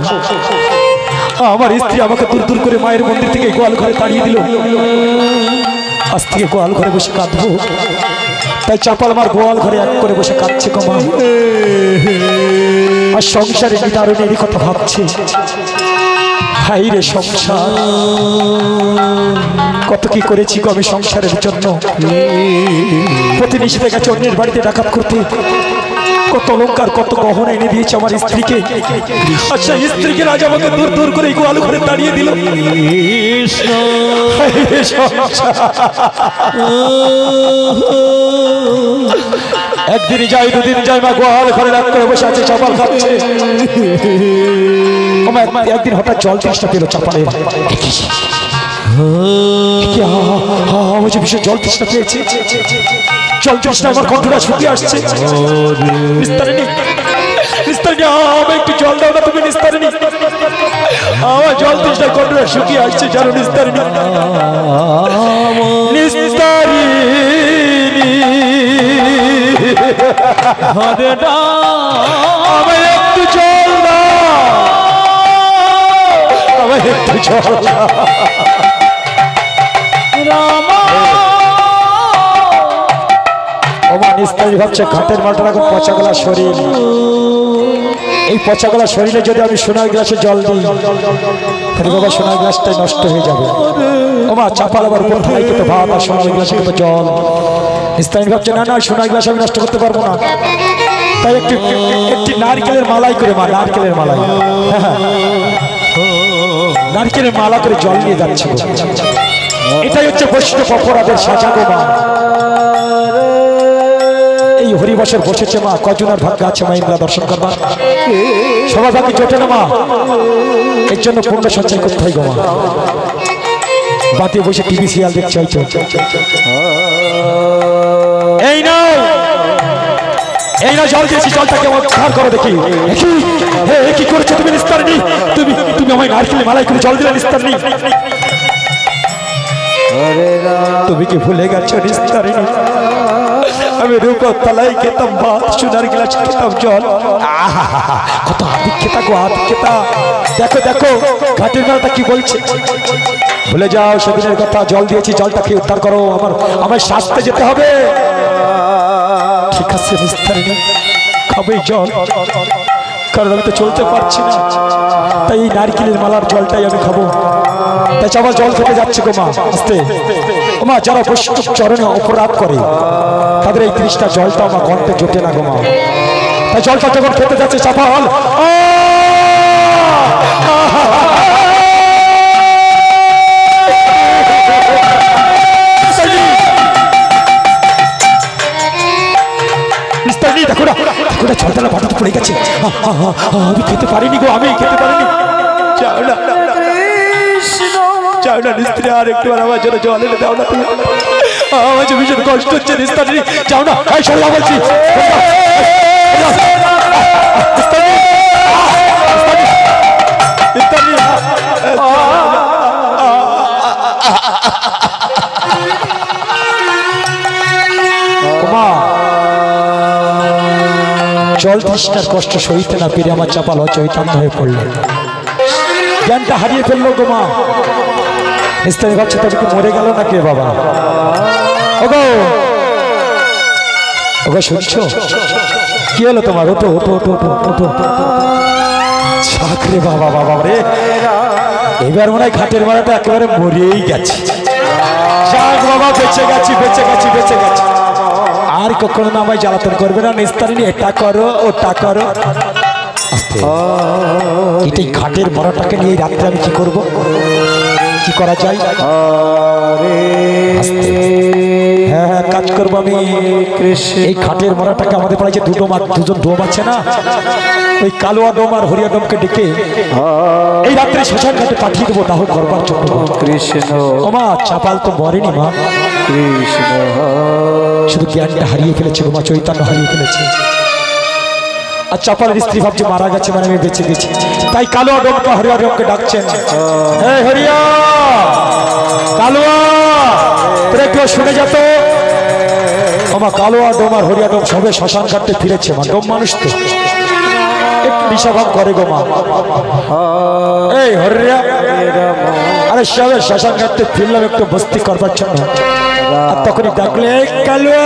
আমার স্ত্রী আমাকে দূর দূর করে মায়ের মন্দির থেকে গোয়াল ঘরে তাড়িয়ে দিল। আজ থেকে গোয়াল ঘরে বসে কাঁদবো। তাই চাপাল আমার গোয়াল ঘরে এক করে বসে কাঁদছে কমা। আর সংসারে নিদারণেরই কথা ভাবছে। হাই রে সংসার, কত কি করেছি গো আমি সংসারের জন্য। প্রতিনিষেধে গেছে অন্যের বাড়িতে ডাকাত করতে, কত অলঙ্কার কত গহনা এনে দিয়েছে আমার স্ত্রীকে। আচ্ছা স্ত্রীকে রাজা আমাকে দূর দূর করে গোয়াল ঘরে তাড়িয়ে দিল। একদিন যাই দুদিন যাই মা গোয়াল ঘরে রাত করে বসে আছে, চাপাল খাচ্ছে। একদিন হঠাৎ জল তৃষ্ণা পেল চাপালের। ভীষণ জল তৃষ্ণা পেয়েছে। জল তৃষ্ণা আমার কণ্ঠটা শুকিয়ে আসছে। নিস্তারিণী নিস্তারিণী আমায় একটু জল দাও না তুমি নিস্তারিণী। আমার জল তৃষ্ণার কণ্ঠটা শুকিয়ে আসছে জানো নিস্তারিণী। নিস্তারিণী হরে আমায় একটু জল দাও, আমায় একটু জল দাও। ওমা নিস্তারি ভাবছে ঘাটের মালটা এখন পচাগলা শরীর, এই পচাগলা শরীরে যদি আমি সোনার গ্লাসে জল দিই তাহলে বাবা সোনার গ্লাসটাই নষ্ট হয়ে যাবে। ওমা চাপাল আবার উপর থাই কিন্তু ভাত আর সোনার গ্লাসে কিন্তু জল। নিস্তারি ভাবছে না না সোনার গ্লাস আমি নষ্ট করতে পারবো না, তাই একটি নারকেলের মালাই করে, মা নারকেলের মালাই, হ্যাঁ নারকেলের মালা করে জল নিয়ে যাচ্ছে। এটাই হচ্ছে বৈষ্ণব অপরাধের সাজা গো মা। এই হরিবসের বসেছে মা, কজনের ভাগ্য আছে মা ইন্দ্রা দর্শন করবার, সবার ভাগ্যে জোটে না মা, এর জন্য পুণ্য সঞ্চয় করতে হয় গো মা। বাতে বসে টিভি সিরিয়াল দেখছে হয়তো। এই নাও এই না জল দিয়েছি, জলটাকে আমার ধার করো দেখি। কি করেছো তুমি নিস্তারিণী? তুমি তুমি আমায় নারকেলের মালাই করে জল দিলে নিস্তারিণী? তুমি কি ভুলে গেছো নিস্তারিণী? আমি রূপর তলায় খেতাম ভাত, সোনার গ্লাস খেতাম জল। কত আদিক্ষেতা গো আদিক্ষেতা। দেখো দেখো ঘাটের মেলাটা কি বলছে। ভুলে যাও সেদিনের কথা, জল দিয়েছি জলটা খেয়ে উদ্ধার করো, আমার শাস্তে যেতে হবে। ঠিক আছে নিস্তারিণী খাবে জল, কারণ আমি তো চলতে পারছি না, তাই এই নারকেলের মালার জলটাই আমি খাবো। তাই আমার জল খেতে যাচ্ছে গো মা আস্তে। ও মা যারা বৈষ্ণব চরণে অপরাধ করে তাদের এই 30টা জলটা আমার গন্তে জোটে না গো মা। তাই জলটা যখন খেতে যাচ্ছে চাপাল, দেখো না দেখো না জলটা বাটিতে পড়ে গেছে। আমি খেতে পারিনি গো, আমি খেতে পারিনি। যাও না যাও না নিস্ত্রী, আর একটু আমার জন্য জল এনে দাও না তুমি, আমার যে ভীষণ কষ্ট হচ্ছে নিস্তারি। যাও না এই সরে বলছি। জল তৃষ্ণার কষ্ট সইতে না পেরে আমার চাপাল অচৈতন্য হয়ে পড়লেন, জ্ঞানটা হারিয়ে ফেললো গো মা। নিস্তারি ভাবছে তবে কি মরে গেল না কে বাবা? ওগো ওগো শুনছো কি হলো তোমার? ওটো ওটো ওটো ওটো ওটো চাকরে বাবা বাবা রে, এবার মনে হয় ঘাটের মারাটা একেবারে মরেই গেছে। যাক বাবা বেঁচে গেছি বেঁচে গেছি বেঁচে গেছি, আর কখনো না আমায় জ্বালাতন করবে না নিস্তারিণী। এটা করো ওটা করো। এটাই ঘাটের মরাটাকে নিয়ে রাত্রে আমি কি করব, কি করা যায়? হ্যাঁ হ্যাঁ কাজ করবো আমি। এই ঘাটের মরাটাকে আমাদের পাড়ায় যে দুজন ডোম আছে না, ওই কালোয়া ডোম আর হরিয়া ডোমকে ডেকে এই রাত্রে শ্মশান ঘাটে পাঠিয়ে দেবো দাহ করবার জন্য। কৃষ্ণ ও মা চাপাল তো মরেনি মা, কৃষ্ণ শুধু জ্ঞানটা হারিয়ে ফেলেছে মা, চৈতন্য হারিয়ে ফেলেছে। আর চাপালের স্ত্রী ভাবছে মারা গেছে মানে আমি বেঁচে গেছি, তাই কালোয়া ডোমটা হরিয়া ডোমকে ডাকছেন। এই হরিয়া কালোয়া তোরা কেউ শুনে যেত। আমার কালোয়া ডোম আর হরিয়া ডোম সবে শ্মশান ঘাটে ফিরেছে মা। ডোম মানুষ তো একটু নিশাভাব করে গো মা। এই হরিয়া আরে সবে শ্মশান ঘাটে ফিরলাম একটু বস্তি করবার জন্য, আর তখনই ডাকলে কালোয়া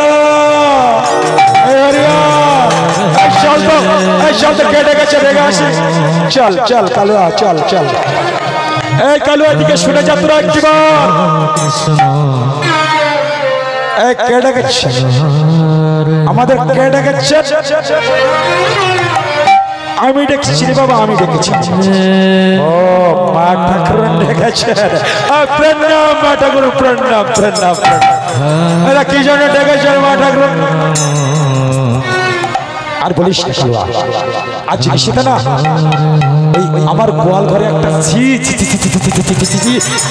এই হরিয়া কেটে গেছে রেগে আসি। চল চল কালুয়া চল চল। এই কালুয়া দিকে শুনে যা তোরা একটিবার। কেটে গেছে আমাদের, কেটে গেছে। আমি দেখেছি রে বাবা, আমি দেখেছি। ও মা ঠাকুর ডেকেছে। প্রণাম মা ঠাকুর, প্রণাম প্রণাম প্রণাম। এরা কি জন্য ডেকেছে মা ঠাকুর? আর বলিস না কালুয়া, আজ নিষেধ না ওই আমার গোয়াল ঘরে একটা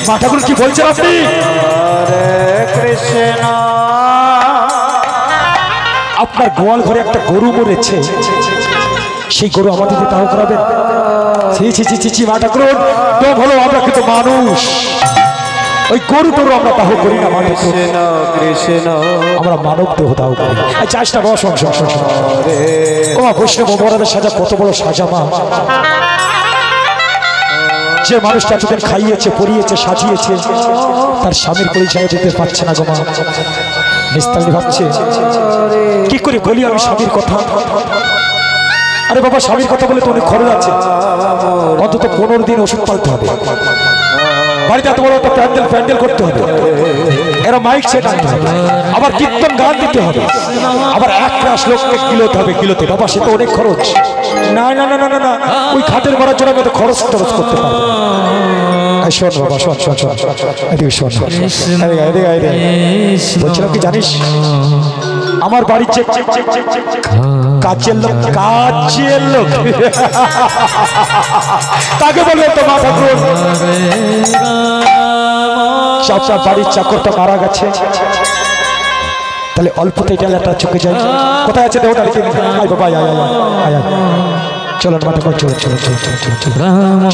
মা ঠাকুর কি বলছেন আপনি? কৃষ্ণ আপনার গোয়াল ঘরে একটা গরু মরেছে, সেই গরু আমাদের দাহ করাবেন? ছি ছি ছি ছি মা ঠাকুর, তো ভালো আমরা কিন্তু মানুষ, ওই গরু টরু আমরা দাহ করি না, মাঠে কৃষ্ণ কৃষ্ণ আমরা মানব দেহ দাহ করি। চাষটা বস ও মা, বৈষ্ণব অপরাধের সাজা কত বড় সাজা মা। যে মানুষটা এতদিন খাইয়েছে, পরিয়েছে, সাজিয়েছে, তার স্বামীর পরিচয় দিতে পারছে না গো মা। নিস্তারি ভাবছে কি করে বলি আমি স্বামীর কথা। আরে বাবা, স্বামীর কথা বলে তো অনেক খরচ আছে, অন্তত 15 দিন ওষুধ পালতে হবে, বাড়িতে এত বড় একটা প্যান্ডেল করতে হবে, এরা মাইক সেট আনতে হবে, আবার কীর্তন গান দিতে হবে, আবার 1 রাশ লোককে কিলোতে হবে, কিলোতে। বাবা সে তো অনেক খরচ। না না না না না না, ওই খাটের মারার জন্য আমি তো খরচ টরচ করতে পারবো। শোন বাবা, শোন শোন শোন, এদিকে শোন, বলছিলাম কি জানিস, আমার বাড়ির যে কাজের লোক, তাকে বলবেন তো মা ঠাকুর চাচা বাড়ির চাকরটা মারা গেছে, তাহলে অল্পতেই একটা চোখে যায়। কোথায় আছে দেহটা? লিখে আয় বাবা, আয় আয় আয় আয়, চলো মাথা কর, চলো চলো চলো চলো চলো চলো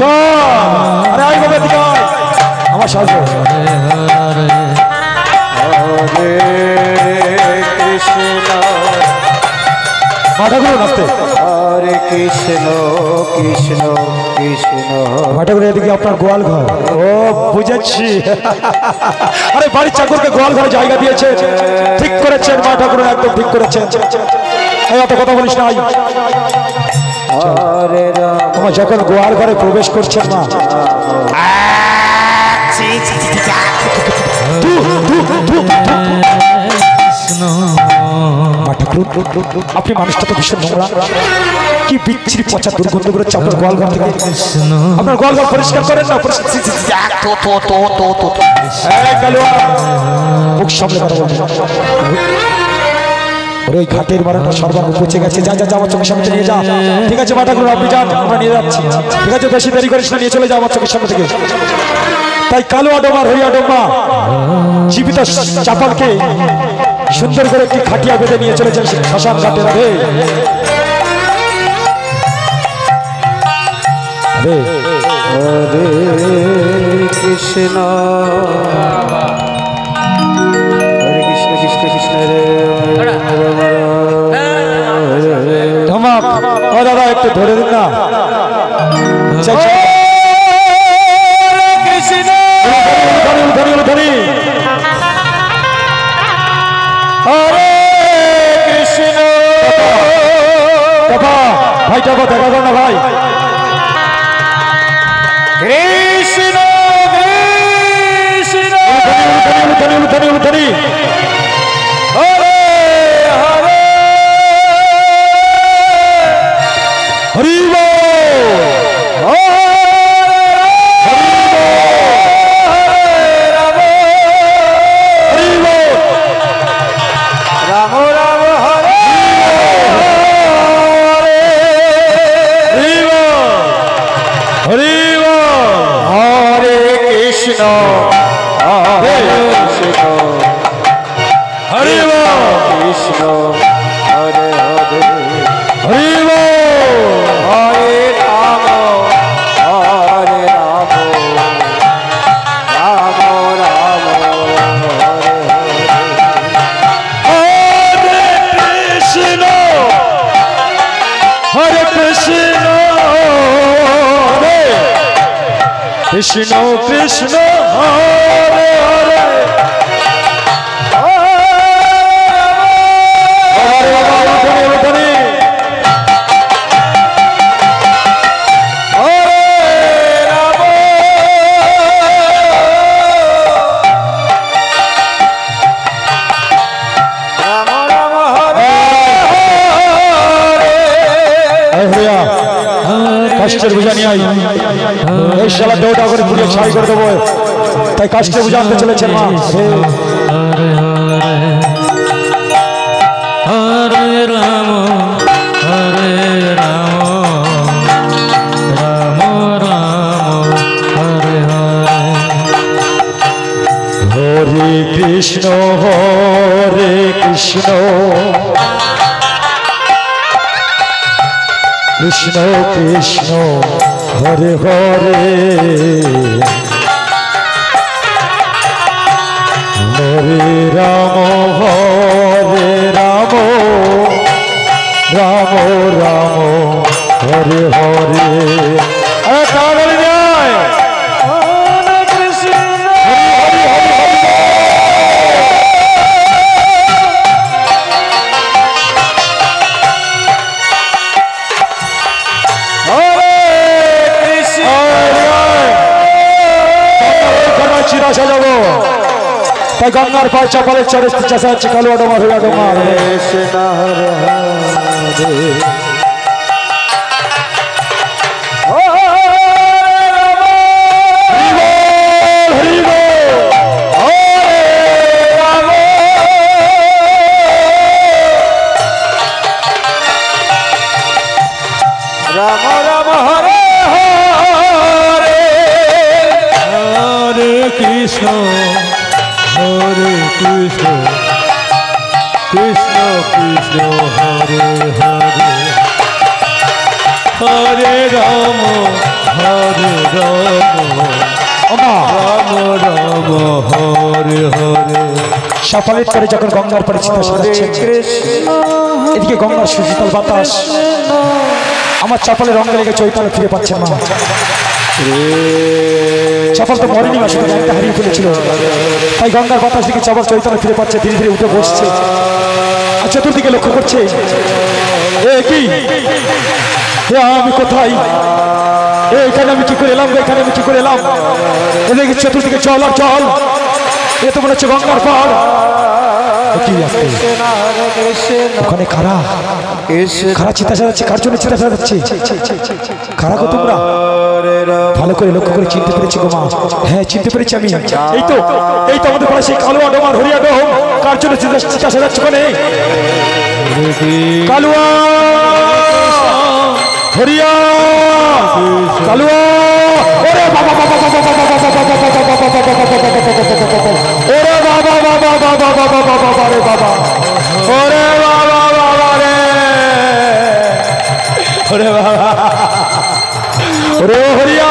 চল। আরে আয় বাবা, দিকে আয়, আমার সাহায্য। মাথা ঘুরো নাচতে। হরে কৃষ্ণ কৃষ্ণ কৃষ্ণ। মাথা ঘুরে এদিকে আপনার গোয়াল ঘর। ও বুঝেছি, আরে বাড়ির চাকরকে গোয়াল ঘরে জায়গা দিয়েছে, ঠিক করেছেন মা ঠাকুর, একদম ঠিক করেছেন। এই অত কথা বলিস না। তোমার যখন গোয়াল ঘরে প্রবেশ করছেন মা, আপনি মানুষটা তো ভীষণ নোংরা, কি বিচ্ছিরি পচা দুর্গন্ধ করে আপনার গোয়াল ঘর থেকে। আপনার গোয়াল ঘর পরিষ্কার করেন না? মুখ সামলে কথা বলবেন। ওই ঘাটের মারাটা সর্বাঙ্গ পচে গেছে, যা যা যা আমার চোখের সামনে নিয়ে যা। ঠিক আছে মাথা করুন, আপনি যান, আমরা নিয়ে যাচ্ছি। ঠিক আছে, বেশি দেরি করিস না, নিয়ে চলে যাও আমার চোখের সামনে থেকে। তাই কালো আডোমা, হরিয়া ডোমা জীবিত চাপালকে সুন্দর করে একটি খাটিয়া বেঁধে নিয়ে চলেছেন শ্মশান ঘাটে। রে হরে কৃষ্ণ হরে কৃষ্ণ কৃষ্ণ কৃষ্ণ ও দাদা একটু ধরে দিন না। ভাই টাকা দেখা কর না ভাই। কৃষ্ণ কৃষ্ণ হরে হরে হরি রাম রাম হরে হরি হরে কৃষ্ণ হরে কৃষ্ণ হরি কৃষ্ণ হরে হরে হরি হরে রাম হরে রাম রাম রাম হরে কৃষ্ণ হরে কৃষ্ণ কৃষ্ণ কৃষ্ণ হরে হরে কাষ্টের বুঝা নিয়ে আই, এই শালা দেওটা করে পুড়িয়ে ছাই করে দেবো, তাই কাষ্টের বুঝা আনতে চলেছেন মা। হরে রাম হরে রাম রাম রাম হরে হরে হরে কৃষ্ণ কৃষ্ণ কৃষ্ণ হরে হরে হরে রাম রাম রাম হরে হরে তাড়াতাড়ি যায় তাই গঙ্গার পায়ে চাপালের চরে চাষা হচ্ছে কালুয়া ডোমার হইয়া ডোমার রাম রাম হরে হরে হরে কৃষ্ণ হরে কৃষ্ণ কৃষ্ণ কৃষ্ণ হরে হরে হরে রাম রাম রাম হরে হরে সাফালের পরে যখন গঙ্গার পরে চিন্তা সাজাচ্ছে এদিকে গঙ্গার সুশীতল বাতাস আমার চাপালের রঙে লেগে চৈতালে ফিরে পাচ্ছে না চাপাল তো মরেনি মাসে একটা হারিয়ে ফেলেছিল তাই গঙ্গার বাতাস দিকে চাপাল চৈতালে ফিরে পাচ্ছে ধীরে ধীরে উঠে বসছে আর চতুর্দিকে লক্ষ্য করছে কি আমি কোথায় এখানে আমি কি করে এলাম এখানে আমি কি করে এলাম এদিকে চতুর্দিকে জল আর জল এ তো মনে হচ্ছে গঙ্গার পাড় কি আসছে ওখানে খারা চিতা সাজাচ্ছে কার জন্য চিতা সাজাচ্ছে খারা গো তোমরা ভালো করে লক্ষ্য করে চিনতে পেরেছি গো মা হ্যাঁ চিনতে পেরেছি আমি এই তো আমাদের পাড়া সেই কালুয়া ডোমার হরিয়া ডোম কার জন্য চিতা সাজাচ্ছে ওখানে কালুয়া হরিয়া কালুয়া ওরে বাবা বাবা বাবা বাবা ওরে বাবা বাবা বাবা বাবা বাবা রে বাবা ওরে বাবা বাবা রে ওরে বাবা ওরে হরিয়া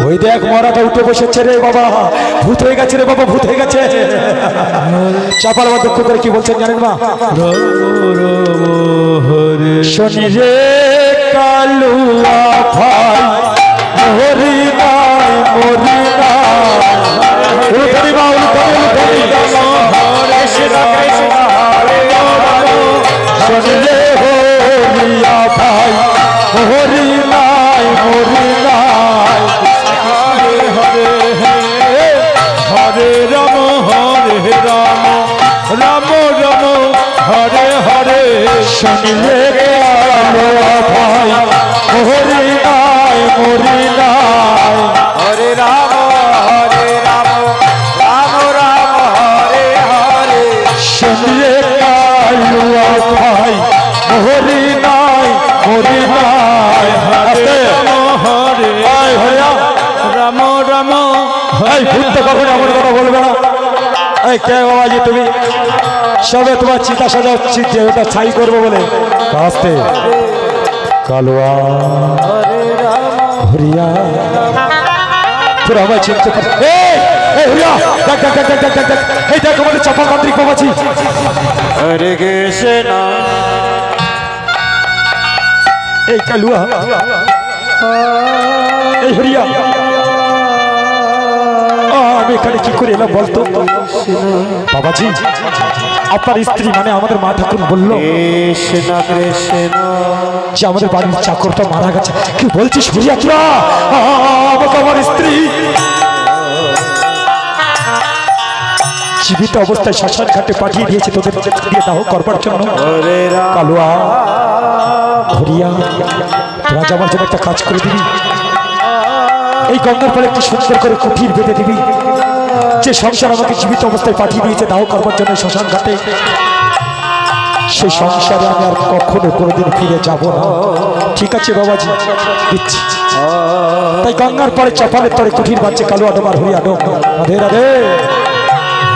ওই দেখ মরাটা উঠে বসেছে রে বাবা ভূত হয়ে গেছে রে বাবা ভূত হয়ে গেছে চাপাল আবার দুঃখ করে কি বলছেন জানেন মা শনি রে কালুয়া ভাই হরি নাই মরি নাই উলুধরি মা উলুধরি শনি রে হরিয়া ভাই হরি নাই মরি নাই হরে রাম রাম রাম হরে হরে শনি রে কালুয়া ভাই হরি নাই মরি নাই হরে রাম রাম রাম হরে হরে শনি রে কালুয়া ভাই হরি নাই মরি নাই হরে আয় হরিয়া রাম রাম এই ভূত তো কখনো এমন কথা বলবে না এই কে বাবাজি তুমি সবে তোমার চিতা সাজা যে ওটা ছাই করবো বলে আসতে কালুয়া হরিয়া পুরো আমায় চিনতে পারে হরিয়া দেখ দেখ দেখ দেখ দেখ দেখ এই দেখ আমাদের চাপা তান্ত্রিক বাবাজি হরে কৃষ্ণ এই কালুয়া এই হরিয়া আমি এখানে কি করে এলাম বলতো বাবাজি আপনার স্ত্রী মানে আমাদের মা ঠাকুর বললো কৃষ্ণ কৃষ্ণ যে আমাদের বাড়ির চাকরটা মারা গেছে কি বলছিস হরিয়া তোরা আমাকে আমার স্ত্রী জীবিত অবস্থায় শ্মশান ঘাটে পাঠিয়ে দিয়েছে তোদের দিয়ে দাহ করবার জন্য কালুয়া হরিয়া তোরা যে আমার জন্য একটা কাজ করে দিবি এই গঙ্গার পরে একটি সুন্দর করে কুঠির বেঁধে দিবি যে সংসার আমাকে জীবিত অবস্থায় পাঠিয়ে দিয়েছে দাহ করবার জন্য শ্মশান ঘাটে সেই সংসারে আমি আর কখনো কোনোদিন ফিরে যাব না ঠিক আছে বাবাজি দিচ্ছি তাই গঙ্গার পরে চাপালের তরে কুঠির বাচ্চে কালুয়া ডোমার হরিয়া ডোম রাধে রাধে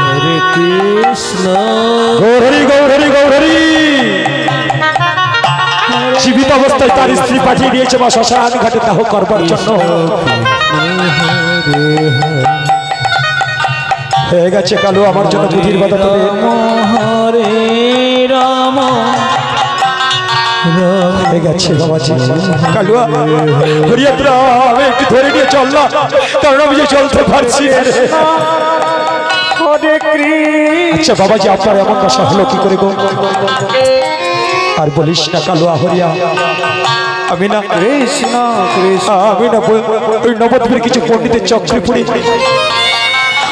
হরে কৃষ্ণ গৌরহরি গৌরহরি গৌরহরি জীবিত অবস্থায় তার স্ত্রী পাঠিয়ে দিয়েছে বা শ্মশান ঘাটে দাহ করবার জন্য হয়ে গেছে কালু আমার জন্য বুধির বাধা তবে হরে রাম হয়ে গেছে বাবাজি। কালুয়া হরিয়াত্রা আমি একটু ধরে নিয়ে চল না, কারণ আমি যে চলতে পারছি না রে। আচ্ছা বাবাজি আপনার এমন দশা হলো কি করে গো? আর বলিস না কালুয়া হরিয়া, আমি না কৃষ্ণ কৃষ্ণ আমি না ওই নবদ্বীপের কিছু পণ্ডিতের চক্রে পড়ে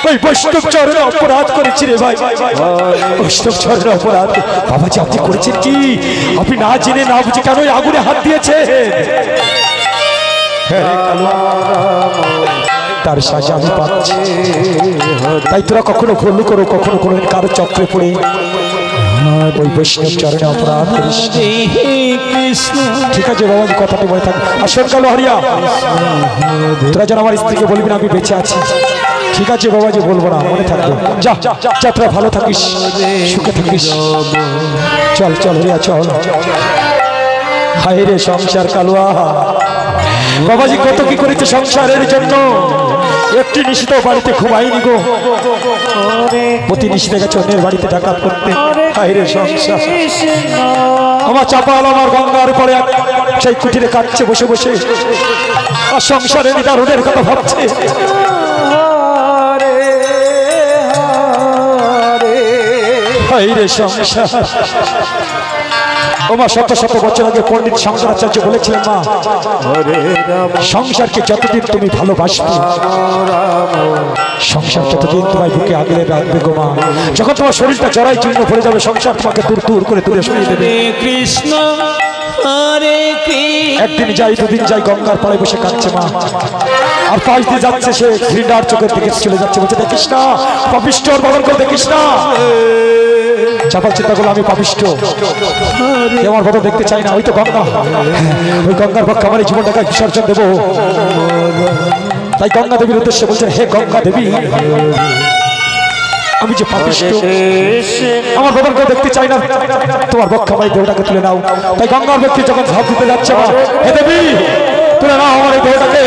ওই বৈষ্ণব চরণে অপরাধ করেছি রে ভাই। বৈষ্ণব চরণে অপরাধ বাবাজি আপনি করেছেন কি? আপনি না জেনে না বুঝে কেন ওই আগুনে হাত দিয়েছে? তার সাজা আমি পাচ্ছি। তাই তোরা কখনো ভুল করো, কখনো কোনো কারো চক্রে পড়ে ওই বৈষ্ণব চরণে অপরাধ করিস। ঠিক আছে বাবাজি কথাটি মনে থাক। আসল কালো হরিয়া তোরা যেন আমার স্ত্রীকে বলবি না আমি বেঁচে আছি। ঠিক আছে বাবাজি বলবো না, মনে থাকবে। যা যা তোরা ভালো থাকিস, সুখে থাকিস। চল চল হরিয়া চল। হায় রে সংসার কালুয়া, বাবাজি কত কি করেছে সংসারের জন্য। একটি নিশিত বাড়িতে ঘুমাইনি গো, প্রতি নিশিতে গেছে অন্যের বাড়িতে ডাকাত করতে। হায় রে সংসার, আমার চাপাল আমার গঙ্গার পরে সেই কুটিরে কাটছে বসে বসে, আর সংসারে নিদারুণের কথা ভাবছে। হায় রে সংসার। ওমা শত শত বছর আগে পণ্ডিত শঙ্করাচার্য বলেছিলেন মা, সংসারকে যতদিন তুমি ভালোবাসবে সংসার ততদিন তোমায় বুকে আগলে রাখবে গো মা। যখন তোমার শরীরটা জড়াই চিহ্ন ভরে যাবে সংসার তোমাকে দূর দূর করে দূরে সরিয়ে দেবে। কৃষ্ণ হরে কৃষ্ণ। একদিন যাই দুদিন যাই গঙ্গার পাড়ে বসে কাঁদছে মা, আর পাশ দিয়ে যাচ্ছে সে ঘৃণার চোখের দিকে চলে যাচ্ছে, বলছে দেখিস না পাপিষ্ঠর বদল করে দেখিস না। চাপার চিন্তা করলো আমি পাপিষ্ঠ, আমার বদল দেখতে চাই না। ওই তো গঙ্গা, ওই গঙ্গার পক্ষে আমার এই জীবনটাকে বিসর্জন দেবো। তাই গঙ্গা দেবীর উদ্দেশ্যে বলছেন, হে গঙ্গা দেবী আমি যে পাপিষ্ঠ, আমার বদলকে দেখতে চাই না, তোমার পক্ষে আমার এই দেহটাকে তুলে নাও। তাই গঙ্গার ব্যক্তি যখন ঝাঁপ দিতে যাচ্ছে, হে দেবী তুলে নাও আমার এই দেহটাকে।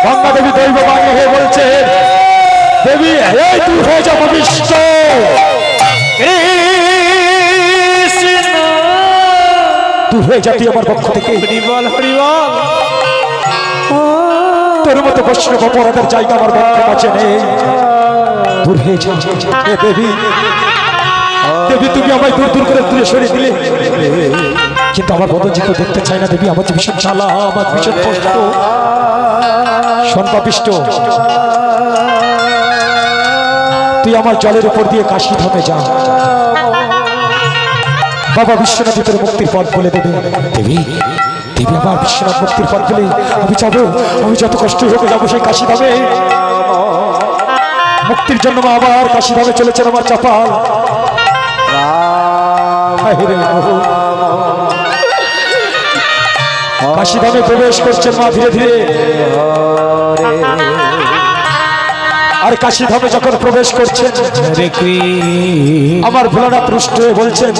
গঙ্গা দেবী দৈব বাংলা হয়ে বলছে, দেবী এই তুই হয়ে যা পাপিষ্ঠ। তুই হয়ে যা তুই আমার পক্ষ থেকে। তোর মতো বৈষ্ণব অপরাধের জায়গা আমার পক্ষে কাছে নেই। দূর হয়ে যা দেবী। দেবী তুমি আমায় দূর দূর করে দূরে সরিয়ে দিলে, কিন্তু আমার বদনজিকে দেখতে চাই না দেবী। আমার যে ভীষণ জ্বালা, আমার ভীষণ কষ্ট। শোন পাপিষ্ঠ, তুই আমার জলের উপর দিয়ে কাশি ধামে যা। বাবা বিশ্বনাথ তোর মুক্তির পথ বলে দেবে। দেবী দেবী আমার বিশ্বনাথ মুক্তির পথ বলে আমি যাবো, আমি যত কষ্ট হোক যাবো সেই কাশি ধামে। মুক্তির জন্য মা আবার কাশি ধামে চলেছেন আমার চাপাল। কাশি ধামে প্রবেশ করছেন মা ধীরে ধীরে। আর কাশি ধামে যখন প্রবেশ করছেন আমার ভোলানাথ রুষ্ট হয়ে বলছেন,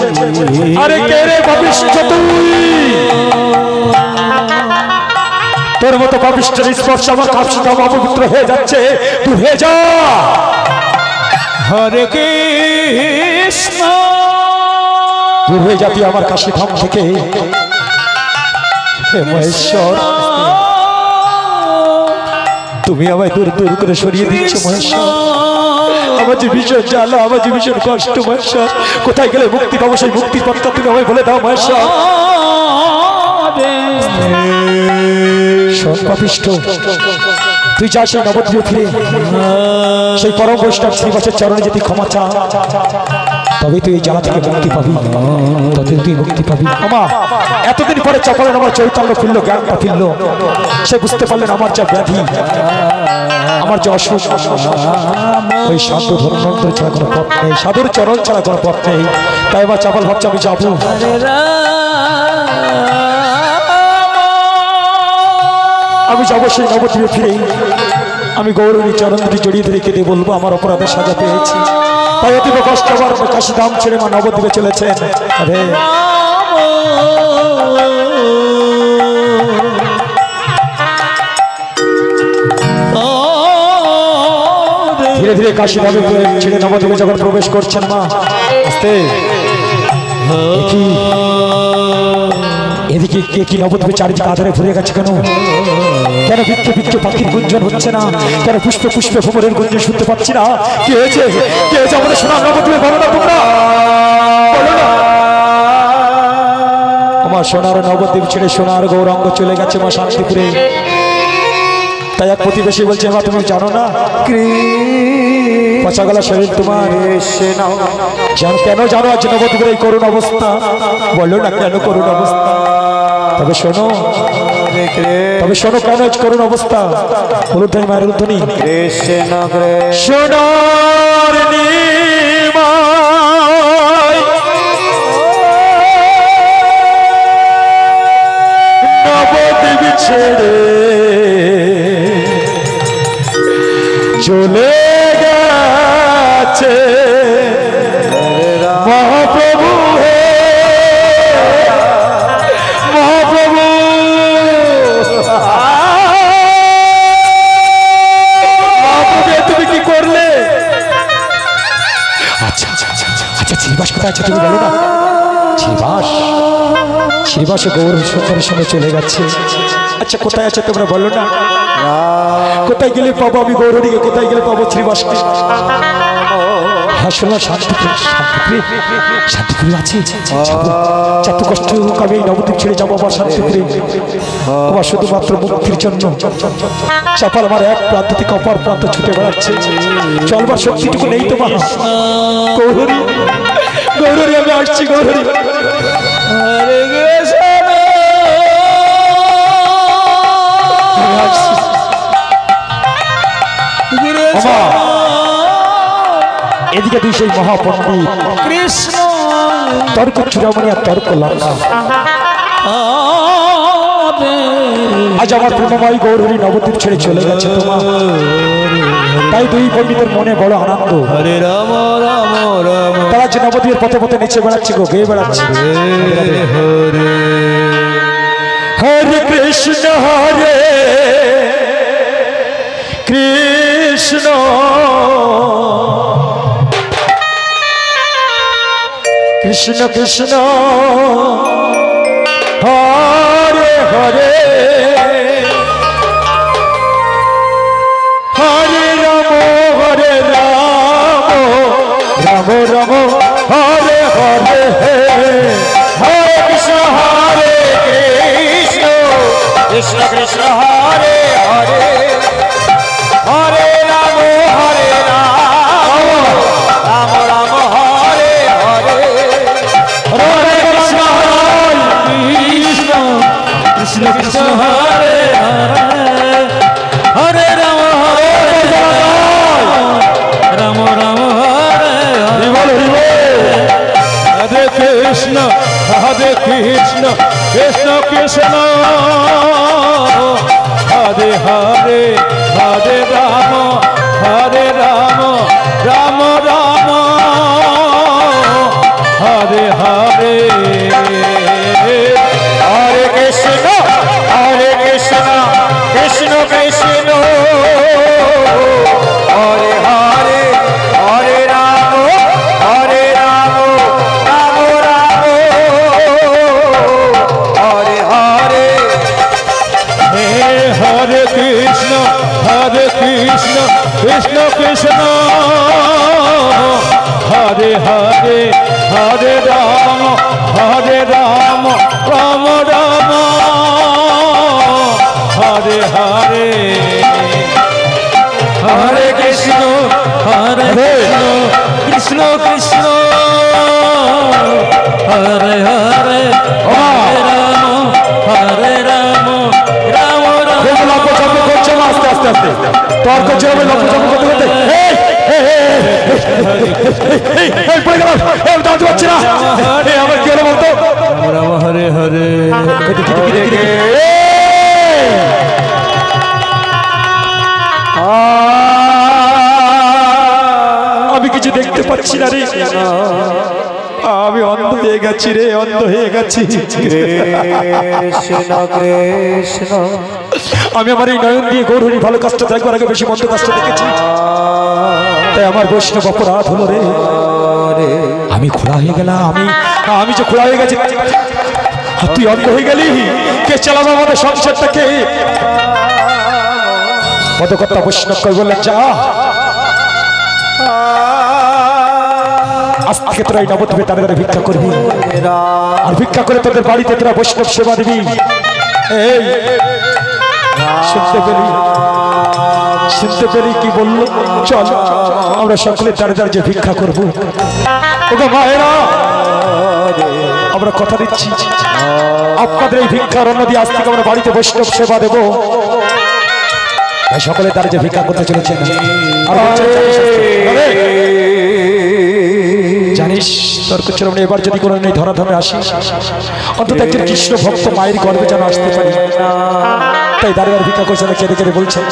আরে কে রে পাপিষ্ঠ তুই? তোর মতো পাপিষ্ঠের স্পর্শ আমার কাশি ধাম অপবিত্র হয়ে যাচ্ছে, তুই হয়ে যা। হরে কৃষ্ণ দূর হয়ে যাবি আমার কাশি ধাম থেকে। হে মহেশ্বর তুমি আমায় দূর দূর করে সরিয়ে দিচ্ছ মহেশ্বর। আমার যে ভীষণ জ্বালা, আমার যে ভীষণ কষ্ট মহেশ্বর। কোথায় গেলে মুক্তি পাবো সেই মুক্তির পথটা তুমি আমায় বলে দাও মহেশ্বর। শোন পাপিষ্ঠ, তুই যা সেই নবদ্বীপে ফিরে সেই পরম বৈষ্ণব শ্রীবাসের চরণে যদি ক্ষমা চা, তবে তুই এই জ্বালা থেকে মুক্তি পাবি, ততদিন তুই মুক্তি পাবি। আমা এতদিন পরে চপলেন আমার চৈতন্য ফিরল, জ্ঞানটা ফিরল। সে বুঝতে পারলেন আমার যা ব্যাধি, আমার যে অসুখ, ওই সাধু ধর্মন্ত্র ছাড়া কোনো পথ নেই, সাধুর চরণ ছাড়া কোনো পথ নেই। তাই এবার চাপাল ভাবছে আমি যাবো, আমি যাবো সেই নবদ্বীপে ফিরে। আমি গৌরী চরণ দুটি জড়িয়ে ধরে কেঁদে বলবো আমার অপরাধের সাজা পেয়েছি। তাই অতীব কষ্ট আবার কাশি ধাম ছেড়ে মা নবদ্বীপে চলেছেন। আরে ধীরে ধীরে কাশী ধামে ছেড়ে নবদ্বীপে যখন প্রবেশ করছেন মা আস্তে এদিকে কে কি নবদ্বীপে চারিদিকে আধারে ভরে গেছে কেন কেন বিক্ষে বিক্ষে পাখির গুঞ্জন হচ্ছে না কেন পুষ্পে পুষ্পে ভ্রমণের গুঞ্জন শুনতে পাচ্ছি না কি হয়েছে আমাদের সোনার নবদ্বীপে বলো না তোমরা বলো না আমার সোনার নবদ্বীপ ছেড়ে সোনার গৌরাঙ্গ চলে গেছে মা শান্তিপুরে তাই এক প্রতিবেশী বলছে মা তুমি জানো না পচা গলা শরীর তোমার কেন জানো আজ নবদ্বীপের এই করুণ অবস্থা বলো না কেন করুণ অবস্থা তবে শোনো কেন আজ করুণ অবস্থা হলুদ মায়ের উদ্ধনি সোনার নবদ্বীপ ছেড়ে চলে গেছে মহাপ্রভু হে মহাপ্রভু তুমি কি করলে আচ্ছা শ্রীবাস কোথায় আছে তুমি বলো না শ্রীবাসে গৌর সুন্দরের সঙ্গে চলে গেছে আচ্ছা কোথায় আছে তোমরা বলো না কোথায় গেলে পাবো আমি গৌরীকে কোথায় গেলে পাবো শ্রীবাসকে হ্যাঁ শোনো শান্তিপুর আছে যত কষ্ট হোক আমি নবদ্বীপ ছেড়ে যাবো আবার শান্তিপুরে আমার শুধুমাত্র মুক্তির জন্য চাপাল আমার এক প্রান্ত থেকে অপর প্রান্ত ছুটে বেড়াচ্ছে চলবার শক্তিটুকু নেই তোমার গৌরী আমি আসছি গৌরী এদিকে দুই সেই মহাপণ্ডিত কৃষ্ণ তর্ক চূড়ামণি আর তর্ক লঙ্কা আজ আমার প্রেমময় গৌরী নবদ্বীপ ছেড়ে চলে গেছে তোমার তাই দুই পণ্ডিতের মনে বড় আনন্দ তারা যে নবদ্বীপের পথে পথে নিচে বেড়াচ্ছে গো গেয়ে বেড়াচ্ছে হরে কৃষ্ণ হরে কৃষ্ণ কৃষ্ণ কৃষ্ণ হরে হরে হরে রাম রাম রাম হরে হরে হরে কৃষ্ণ হরে কৃষ্ণ কৃষ্ণ কৃষ্ণ হরে হরে হরে রাম রাম রাম হরে হরে হরে কৃষ্ণ কৃষ্ণ কৃষ্ণ হরে হরে হরে রাম রাম রাম হরে হরে কৃষ্ণ কৃষ্ণ কৃষ্ণ কৃষ্ণ হরে হরে হরে রাম রাম রাম হরে হরে হরে কৃষ্ণ কৃষ্ণ কৃষ্ণ হরে হরে হরে রাম রাম রাম হরে হরে হরে কৃষ্ণ কৃষ্ণ কৃষ্ণ হরে হরে হরে রাম রাম রাম হরে হরে হরে কৃষ্ণ কৃষ্ণ কৃষ্ণ হরে হরে হরে রাম রাম আস্তে আস্তে আস্তে তর্ক চলবে লক্ষ্য চলবে করতে করতে আমার কি হলো বলতো হরে হরে আমি কিছু দেখতে পাচ্ছি না রে আমি অন্ধ হয়ে গেছি রে, অন্ধ হয়ে গেছি। কৃষ্ণ কৃষ্ণ আমি আমার এই নয়ন দিয়ে গৌরী ভালো কাজটা দেখবার আগে বেশি মন্দ কাজটা দেখেছি, তাই আমার বৈষ্ণব অপরাধ হলো রে। আমি খোলা হয়ে গেলাম, আমি যে খোলা হয়ে গেছি, আর তুই অন্ধ হয়ে গেলি। কে চালাবো আমাদের সংসারটাকে? পদকর্তা বৈষ্ণব কই বললেন, যা আজ থেকে তোরা এই নবদ্বীপে তারে তারে ভিক্ষা করবি, আর ভিক্ষা করে তোদের বাড়িতে তোরা বৈষ্ণব সেবা দিবি। এই শুনতে পেলি কি বললো? চল আমরা সকলে দাঁড়ে দাঁড়িয়ে যে ভিক্ষা করবো। ওগো মায়েরা, আমরা কথা দিচ্ছি আপনাদের এই ভিক্ষার অন্ন দিয়ে আজ থেকে আমরা বাড়িতে বৈষ্ণব সেবা দেবো। সকলে দাঁড়িয়ে যে ভিক্ষা করতে চলেছেন। আর জানিস তর্ক ছিল এবার যদি কোনো নেই ধরাধামে আসি, অন্তত একজন কৃষ্ণ ভক্ত মায়ের গর্বে যেন আসতে পারি, তাই দাঁড়িয়ে ভিক্ষা করছে না, কেঁদে কেঁদে বলছেন,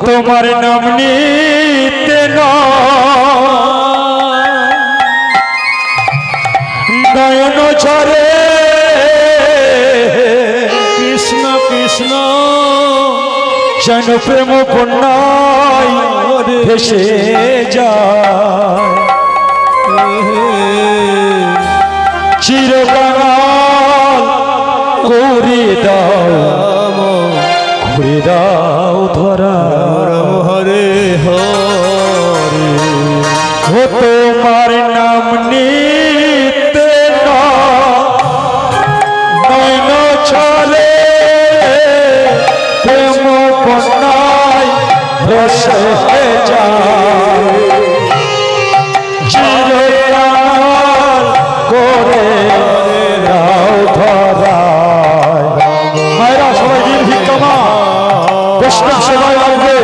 তোমার নাম নিতে নয়ন ঝরে, কৃষ্ণ কৃষ্ণ যেন প্রেম বন্যায় ভেসে যায়, চিরকাল করে দাও ধরা। হরে হরে ও তোমার নাম নিতে নয়ন ছলে, প্রেম বন্যায় ভেসে যায়, চিরকাল করে দাও ধরা। মায়েরা সবাই দিন ভিক্ষা, মা বৈষ্ণব সেবায় লাগবে।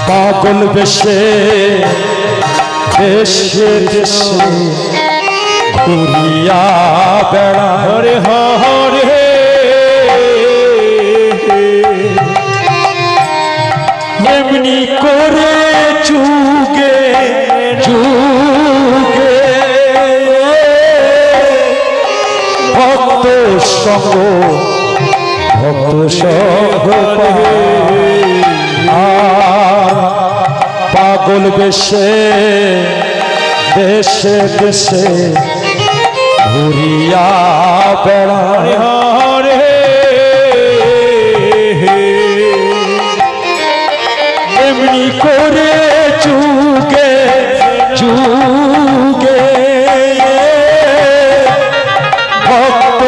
পাগল বেশে দেশে দেশে ঘুরিয়া বেড়া, হরে হরে এমনি করে যুগে যুগে ভক্ত সঙ্গ পাগল বেশে দেশে দেশে ঘুরিয়া বেড়া, হরে এমনি করে যুগে যুগে ভক্ত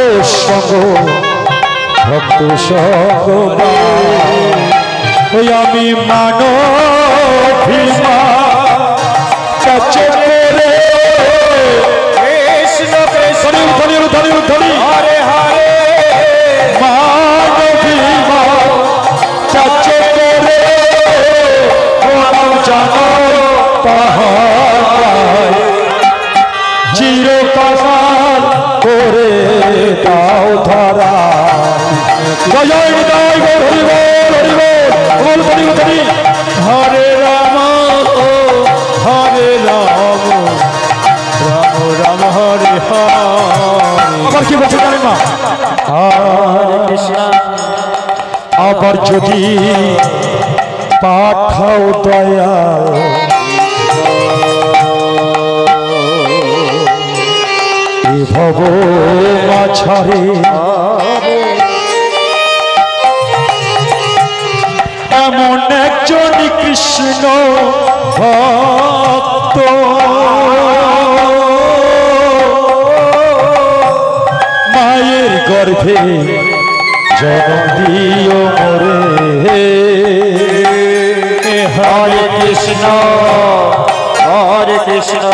সঙ্গ ওই আমি মানভিমা কাছে করে কৃষ্ণ কৃষ্ণ হরে হরে মানভিমা কাছে করে জানো পাহাড় চিরকাল করে দাও ধরা। জয় নিতাই গৌর হরি বল, হরি বল, বল হরি হরি। হরে রাম হরে রাম রাম রাম হরে হরে। আবার কি বলছে জানেন না? হরে কৃষ্ণ আবার যদি পাঠাও দয়া এ ভব মাঝারে, এমন একজন কৃষ্ণ ভক্ত মায়ের গর্ভে জন্ম দিও মোরে। হরে কৃষ্ণ হরে কৃষ্ণ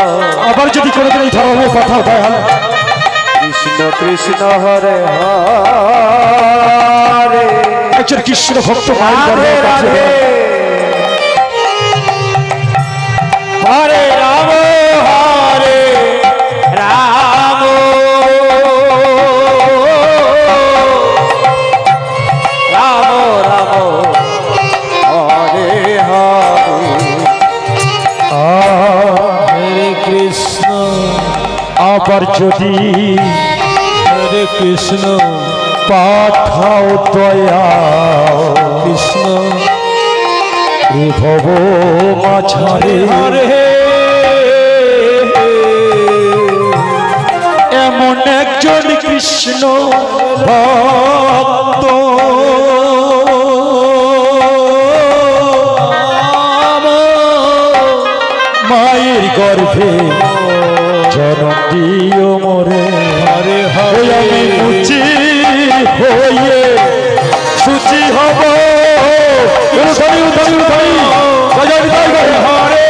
আবার যদি কোনোদিন এই ধরনের কথা দয়াল কৃষ্ণ কৃষ্ণ হরে হরে একজন কৃষ্ণ ভক্ত মায়ের গর্ভে রাধে হরে রাম হরে রাম একবার যদি হরে কৃষ্ণ পাঠাও দয়া কৃষ্ণ এ ভব মাঝারে হরে এমন একজন কৃষ্ণ ভক্ত মায়ের গর্ভে জন্ম দিও মোরে হরে ওই হরে আমি মুচি হয়ে সুচি হব উঠাই উঠাই উঠাই হরে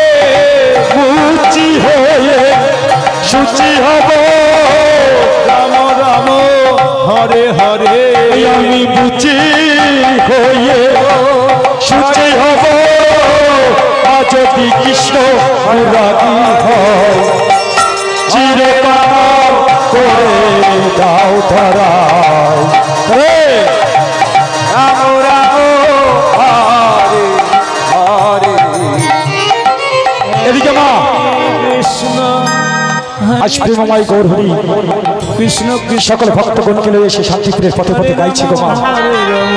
মুচি হয়ে সুচি হব রাম রাম হরে হরে ওই আমি মুচি হয়ে সুচি হব আজ যদি কৃষ্ণ রাগী হয় চিরকাল করে দাও ধরায় রে রাম রাম হরে হরে এদিকে মা কৃষ্ণ আজ প্রেমময় গৌরহরি কৃষ্ণ সকল ভক্তগণকে লয়ে এসে শান্তিপুরের পথে পথে গাইছে গো মা হরে রাম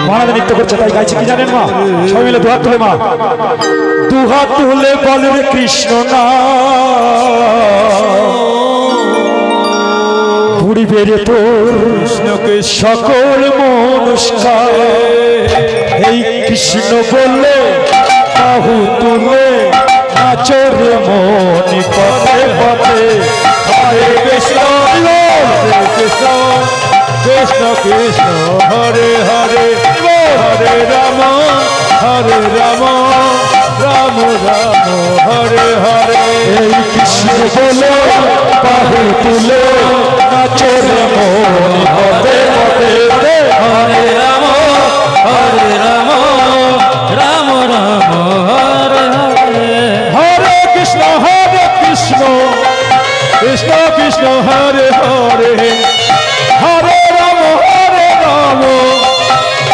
মহারাজা নৃত্য করছে তাই গাইছে কি জানেন মা সবাই মিলে দুহাত তুলে মা দুহাত তুলে বল রে কৃষ্ণ না বুড়ি বেড়ে তোর কৃষ্ণকে সকল মনস্কার এই কৃষ্ণ বললে বাহু তুলে নাচরে মনি পথে পথে হরে কৃষ্ণ হরে কৃষ্ণ কৃষ্ণ কৃষ্ণ হরে হরে হরে রাম রাম রাম হরে হরে এই কৃষ্ণ বলে বাহু তুলে নাচরে মনি পথে পথে হরে রাম রাম রাম হরে হরে হরে কৃষ্ণ কৃষ্ণ কৃষ্ণ হরে হরে হরে রাম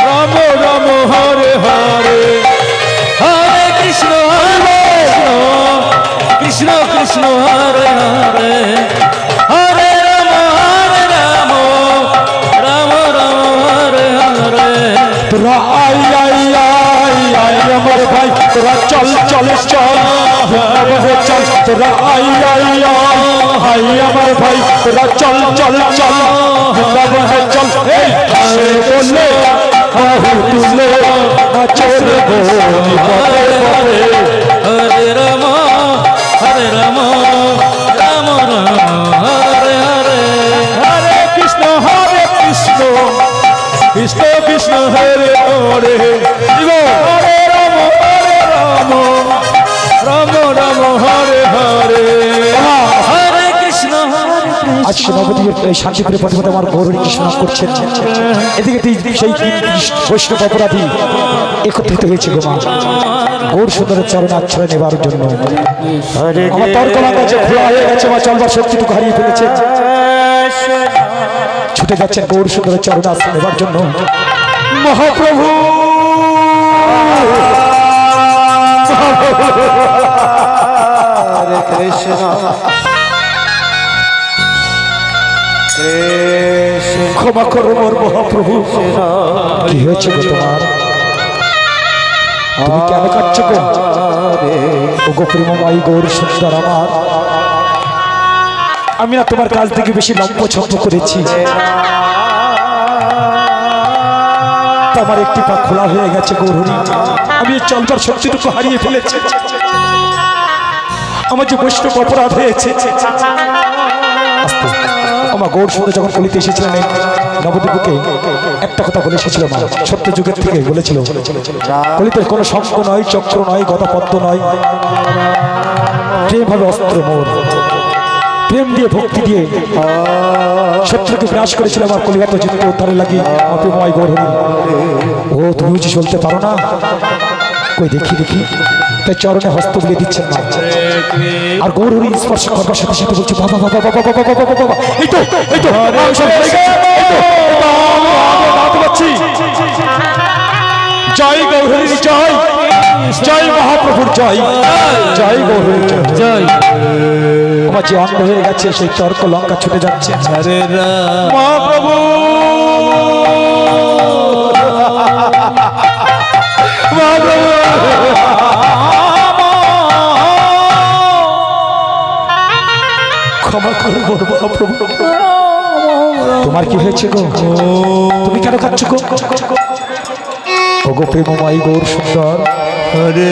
রাম রাম হরে হরে হরে কৃষ্ণ কৃষ্ণ কৃষ্ণ হরে হরে হরে রাম রাম রাম হরে হরে তোরা আই আই আই আই আমার ভাই তোরা চল চল চল চল তোরা আই আই আই আই আমার ভাই তোরা চল চল চল চল বললে বাহু তুলে চলে বলি পথে পথে হরে রাম রাম রাম হরে হরে হরে কৃষ্ণ কৃষ্ণ কৃষ্ণ হরে হরে হরে রাম রাম রাম হরে হরে হরে কৃষ্ণ আজ নবদ্বীপের এই শান্তিপুরের পথে পথে আমার গৌরী কৃষ্ণ করছেন এদিকে সেই বৈষ্ণব অপরাধী একত্রিত হয়েছে গো মা গৌর সুন্দরের চরণে আশ্রয় নেবার জন্য আমার তর্ক লাগা খোলা হয়ে গেছে মা চলবার শক্তিটুকু হারিয়ে ফেলেছে ছুটে যাচ্ছেন গৌর সুন্দরের চরণে আশ্রয় নেবার জন্য মহাপ্রভু হরে কৃষ্ণ ক্ষমা করো মোর মহাপ্রভু কি হয়েছে গো তোমার তুমি কেন কাঁদছো গো ও গো প্রেমময় গৌর সুন্দর আমার আমি না তোমার কাছ থেকে বেশি লম্ব ছম্প করেছি আমার একটি পা খোলা হয়ে গেছে গৌরহরি আমি এই চলবার শক্তিটুকু হারিয়ে ফেলেছি আমার যে বৈষ্ণব অপরাধ হয়েছে আমার গৌর সুন্দর যখন কলিতে এসেছিলেন নবদ্বীপকে একটা কথা বলে এসেছিল মা সত্য যুগের থেকে বলেছিল কলিতের কোনো শঙ্খ নয় চক্র নয় গদাপদ্ম নয় প্রেম হবে অস্ত্র মোর প্রেম দিয়ে ভক্তি দিয়ে শত্রুকে বিনাশ করেছিল আমার কলিকাতা যুদ্ধ উদ্ধারের লাগি অপ্রেমময় গৌরহরি ও তুমি বুঝি চলতে পারো না কই দেখি দেখি তাই চরণে হস্ত বুলিয়ে দিচ্ছেন না আর গৌরহরি স্পর্শ করবার সাথে সাথে বলছে বাবা বাবা বাবা বাবা বাবা বাবা বাবা এই তো জয় গৌরহরি জয় জয় মহাপ্রভুর জয় জয় গৌরহরি জয় আমার যে অন্ধ হয়ে গেছে সেই তর্ক লঙ্কা ছুটে যাচ্ছে। হরে রাম মহাপ্রভু ক্ষমা করবো মহাপ্রভু। তোমার কি হয়েছে গো? তুমি কেন খাচ্ছ গো? ওগো প্রেমময় গৌর সুন্দর, হরে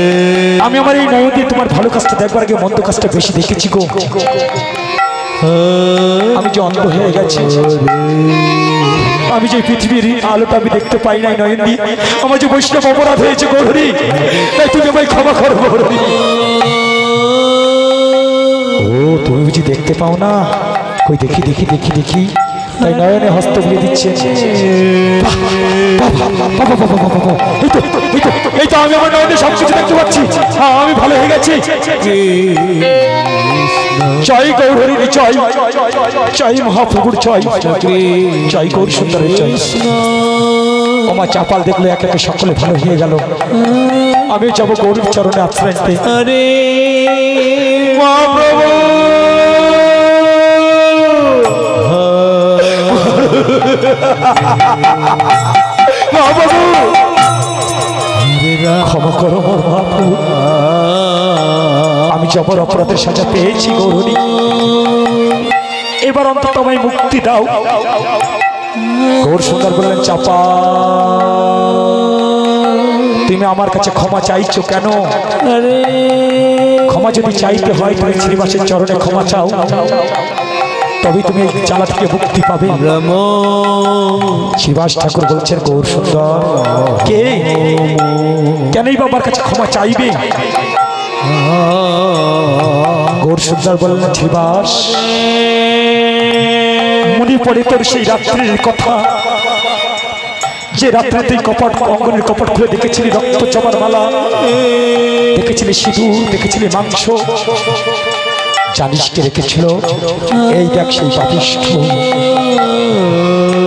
আমি আমার এই নয়ন দিয়ে তোমার ভালো কাজটা দেখবার আগে মন্দ কাজটা বেশি দেখেছি গো। আমি যে অন্ধ হয়ে গেছি, আমি যে পৃথিবীর আলোটা আমি দেখতে পাই নাই নয়ন দিয়ে, আমার যে বৈষ্ণব অপরাধ হয়েছে গৌরী, তাই তুমি আমায় ক্ষমা করো গৌরী। ও তুমি বুঝি দেখতে পাও না? কই দেখি দেখি দেখি দেখি, তাই নয়নে হস্ত বুলিয়ে দিচ্ছে। এই তো আমি আমার নয়নে সবকিছু দেখতে পাচ্ছি, আমি ভালো হয়ে গেছি। জয় গৌরহরির জয়, জয় মহাপ্রভুর জয়, জয় গৌর সুন্দরের জয়। আমার চাপাল দেখলো এক একে সকলে ভালো হয়ে গেল। আমি যাবো গৌরীর চরণে আশ্রয় নিতে। হরে মহাপ্রভু মহাপ্রভু ক্ষমা করো মোর মহাপ্রভু, আমি জবর অপরাধের সাজা পেয়েছি গৌরী, এবার অন্তত আমায় মুক্তি দাও। গৌর সুন্দর বললেন, চাপা তুমি আমার কাছে ক্ষমা চাইছো কেন? ক্ষমা যদি চাইতে হয় তুমি শ্রীনিবাসের চরণে ক্ষমা চাও, তবে তুমি এই জ্বালা থেকে মুক্তি পাবে। শ্রীনিবাস ঠাকুর বলছেন, গৌর সুন্দর কে কেনই বাবার কাছে ক্ষমা চাইবে? গৌর সুন্দর বললেন, শ্রীনিবাস মনে পড়ে তোর সেই রাত্রির কথা, যে রাত্রে তুই কপট অঙ্গনের কপট খুলে দেখেছিলি রক্ত জমার মালা, দেখেছিলি সিঁদুর, দেখেছিলি মাংস, জানিস কে রেখেছিল? এই দেখ সেই পাপিষ্ঠ,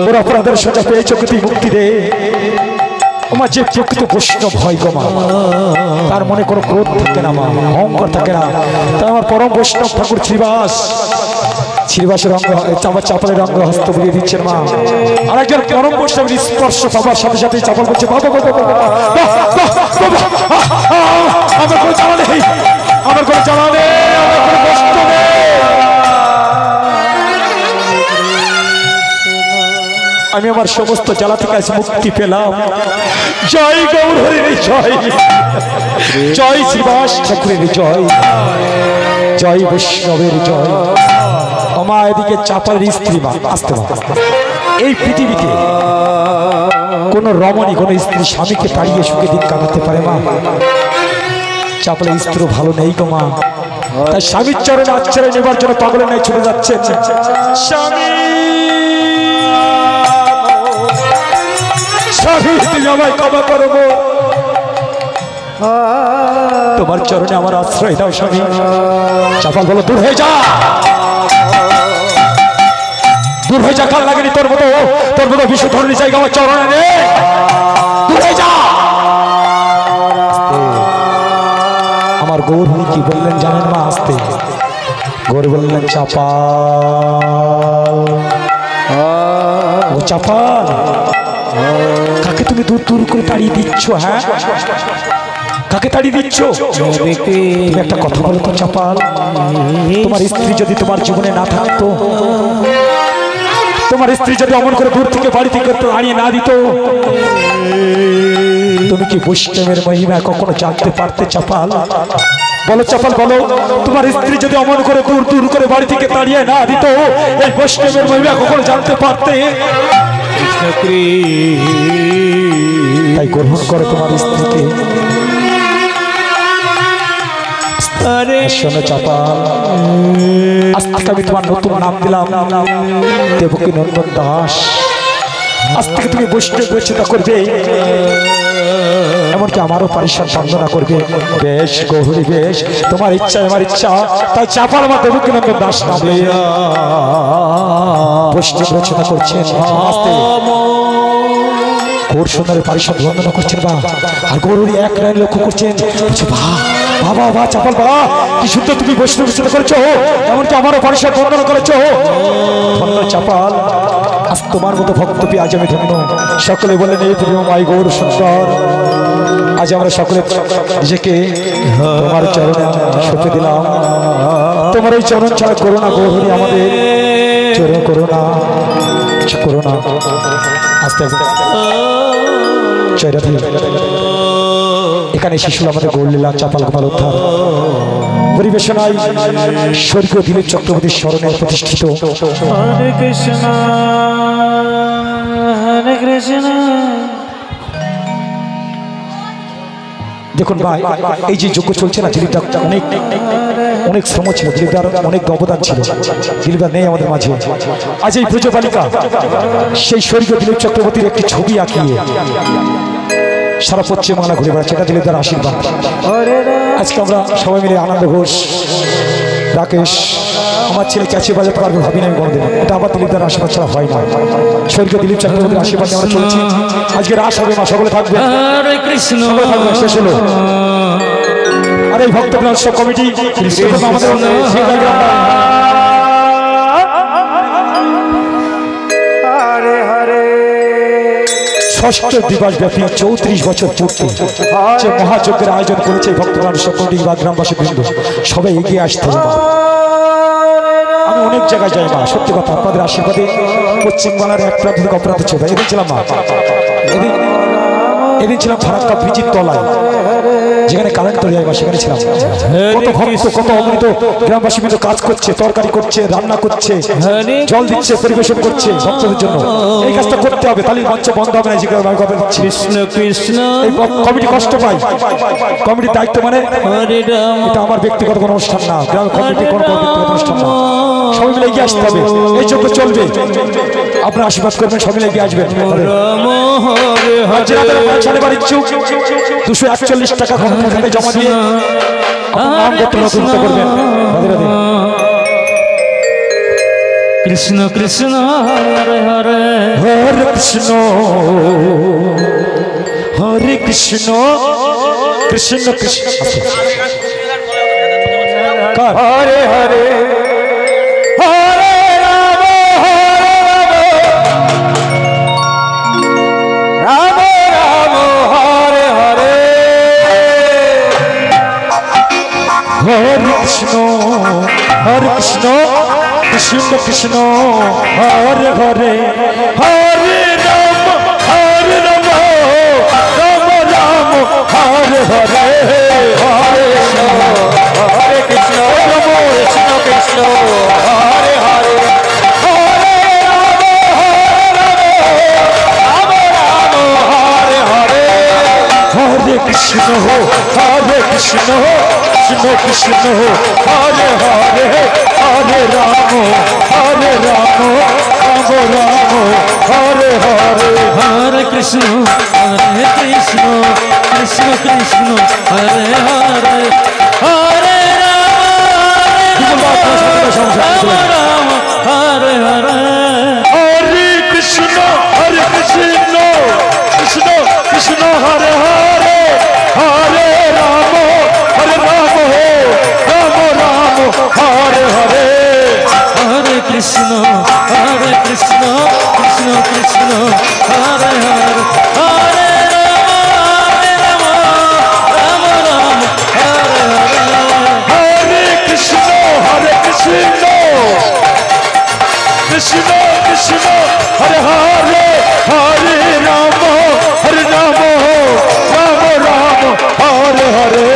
ওর অপরাধের সাজা পেয়েছ, তুই মুক্তি দে। আমার যে প্রকৃত বৈষ্ণব হয় গো মা, তার মনে কোনো ক্রোধ থাকে না মা, অহংকার থাকে না। তাই আমার পরম বৈষ্ণব ঠাকুর শ্রীনিবাস, শ্রীনিবাসের অঙ্গ আমার চাপালের অঙ্গ হস্ত বুলিয়ে দিচ্ছেন মা। আর একজন পরম বৈষ্ণবের স্পর্শ পাবার সাথে সাথে চাপাল বলছে, বাবা বাবা বাবা আমার কোনো জ্বালা নেই, আমার কোনো জ্বালা নেই, আমার কোনো কষ্ট নেই। আমি আমার সমস্ত জ্বালা থেকে আজ মুক্তি পেলাম। জয় গৌরহরির জয়, জয় শ্রীনিবাস ঠাকুরের জয়, জয় বৈষ্ণবের জয়। আমার এদিকে চাপালের স্ত্রী মা আসতে পারে, এই পৃথিবীতে কোন রমণী কোন স্ত্রী স্বামীকে তাড়িয়ে সুখে দিন কাটাতে পারে মা? চাপালের স্ত্রী ভালো নেই গো মা, তাই স্বামীর চরণে আশ্রয় নেবার জন্য পাগলের নাই ছুটে যাচ্ছে। স্বামী স্বামী তুমি আমায় ক্ষমা করবো, তোমার চরণে আমার আশ্রয় দাও স্বামী। চাপাল বলো, দূর হয়ে যা, দূর হয়ে যা, কাল লাগেনি তোর মতো বিশ্ব ধরণী জায়গা আমার চরণে নেই, দূর হয়ে যা। আমার গৌর কি বললেন জানেন মা? আসতে গৌর বললেন, চাপাল ও চাপাল, কাকে তুমি দূর দূর করে তাড়িয়ে দিচ্ছ? হ্যাঁ, কাকে তাড়িয়ে দিচ্ছ? তুমি একটা কথা বলো তো চাপাল, তোমার স্ত্রী যদি তোমার জীবনে না থাকতো, তোমার স্ত্রী যদি অমন করে দূর থেকে বাড়ি থেকে হারিয়ে না দিত, তুমি কি বৈষ্ণবের মহিমা কখনো জানতে পারতে চাপাল? বলো চাপাল বলো, তোমার স্ত্রী যদি অমন করে দূর দূর করে বাড়ি থেকে তাড়িয়ে না দিত, এই বৈষ্ণবের মহিমা কখনো জানতে পারতে? তাই গ্রহণ করে তোমার স্ত্রীকে। শোনো চাপাল, আজকে আমি তোমার নতুন নাম দিলাম দেবকী নন্দন দাস। আজ থেকে তুমি বৈষ্ণব রচনা করবে, এমনকি আমারও পারিশ্রম বন্দনা করবে। বেশ গৌরী বেশ, তোমার ইচ্ছা আমার ইচ্ছা, তাই চাপাল আমার দেবকী নন্দন দাস নাম বৈষ্ণব রচনা করছেন। গৌর সুন্দরের পারিশ্রম বন্দনা করছেন বা, আর গৌরী এক লাইন লক্ষ্য করছেন, বাহ বাবা বা চাপাল বা কি শুদ্ধ তুমি বৈষ্ণব করেছো, এমনকি আমারও পরিষদ বর্ণনা করেছো। ধন্য চাপাল, আজ তোমার মতো ভক্ত পেয়ে আজ আমি ধন্য। সকলে বললেন এই প্রিয় মাই গৌর সুন্দর। আজ আমরা সকলে নিজেকে তোমার চরণে সঁপে দিলাম। তোমার এই চরণ ছাড়া করোনা গৌরী আমাদের চরণ করোনা করোনা। আস্তে আস্তে এখানে শিশু আমাদের গৌরলীলা চাপাল গোপাল উদ্ধার পরিবেশনায় স্বর্গীয় দিলীপ চক্রবর্তীর স্মরণে প্রতিষ্ঠিত। হরে কৃষ্ণ হরে কৃষ্ণ। দেখুন ভাই, এই যে যজ্ঞ চলছে না, দিলীপদার অনেক অনেক শ্রম ছিল, দিলীপদার অনেক অবদান ছিল। দিলীপদার নেই আমাদের মাঝে। আজ এই ব্রজবালিকা সেই স্বর্গীয় দিলীপ চক্রবর্তীর একটি ছবি আঁকিয়ে সারা পশ্চিমবাংলা ঘুরে বেড়াচ্ছে। এটা দিলীপদার আশীর্বাদ। আজকে আমরা সবাই মিলে আনন্দ ঘোষ, রাকেশ, আমার ছেলে ক্যাচে বাজাতে পারবে ভাবি না আমি কোনোদিন। এটা আবার দিলীপদার আশীর্বাদ ছাড়া হয় না। স্বর্গীয় দিলীপ চক্রবর্তীর আশীর্বাদে আমরা চলেছি। আজকে রাস হবে, মা সকলে থাকবে, সকলে থাকবে। শেষ হলো। আর এই ভক্ত উৎসব কমিটি আমাদের ষষ্ঠ দিবস ব্যাপী 34 বছর পূর্তি যে মহাযজ্ঞের আয়োজন করেছে ভক্তগণ সকলটি বা গ্রামবাসী বৃন্দ, সবাই এগিয়ে আসতে হবে। আমি অনেক জায়গায় যাই মা, সত্যি কথা, আপনাদের আশীর্বাদে পশ্চিমবাংলার এক প্রান্ত থেকে অপরাধ ছিল। এদিন ছিলাম মা, এদিন ছিলাম ফারাক্কা ব্রিজের তলায়, যেখানে কারেন্ট তৈরি হয়, সেখানে ছিলাম। কত ভক্ত, কত অমৃত গ্রামবাসী মিলে কাজ করছে, তরকারি করছে, রান্না করছে, জল দিচ্ছে, পরিবেশন করছে ভক্তদের জন্য। এই কাজটা করতে হবে, তাহলে মঞ্চ বন্ধ হবে না। কৃষ্ণ কৃষ্ণ। এই কমিটি কষ্ট পায়, কমিটির দায়িত্ব মানে এটা আমার ব্যক্তিগত কোনো অনুষ্ঠান না, গ্রাম কমিটি কোনো ব্যক্তিগত অনুষ্ঠান না। সবাই মিলে এগিয়ে আসতে হবে, এই যজ্ঞ চলবে। আপনারা আশীর্বাদ করবেন, সবাই মিলে এগিয়ে আসবেন। 241 টাকা খাতে জমা দিয়ে নাম গোত্র করবেন। কৃষ্ণ কৃষ্ণ হরে হরে হরে কৃষ্ণ হরে কৃষ্ণ কৃষ্ণ কৃষ্ণ হরে হরে হরে রাম রাম রাম হরে হরে হরে কৃষ্ণ হরে কৃষ্ণ কৃষ্ণ কৃষ্ণ হরে হরে হরে রাম রাম রাম হরে হরে হরে হরে কৃষ্ণ কৃষ্ণ কৃষ্ণ হরে হরে হরে রাম রাম হরে হরে হরে কৃষ্ণ হরে কৃষ্ণ কৃষ্ণ কৃষ্ণ হরে হরে হরে রাম রাম রাম হরে হরে হরে কৃষ্ণ হরে কৃষ্ণ কৃষ্ণ কৃষ্ণ হরে হরে হরে রাম রাম হরে হরে হরে কৃষ্ণ কৃষ্ণ কৃষ্ণ হরে হরে হরে রাম রাম হরে হরে হরে কৃষ্ণ কৃষ্ণ কৃষ্ণ হরে হরে হরে রাম রাম রাম হরে হরে হরে কৃষ্ণ কৃষ্ণ কৃষ্ণ হরে হরে হরে রাম রাম রাম হরে হরে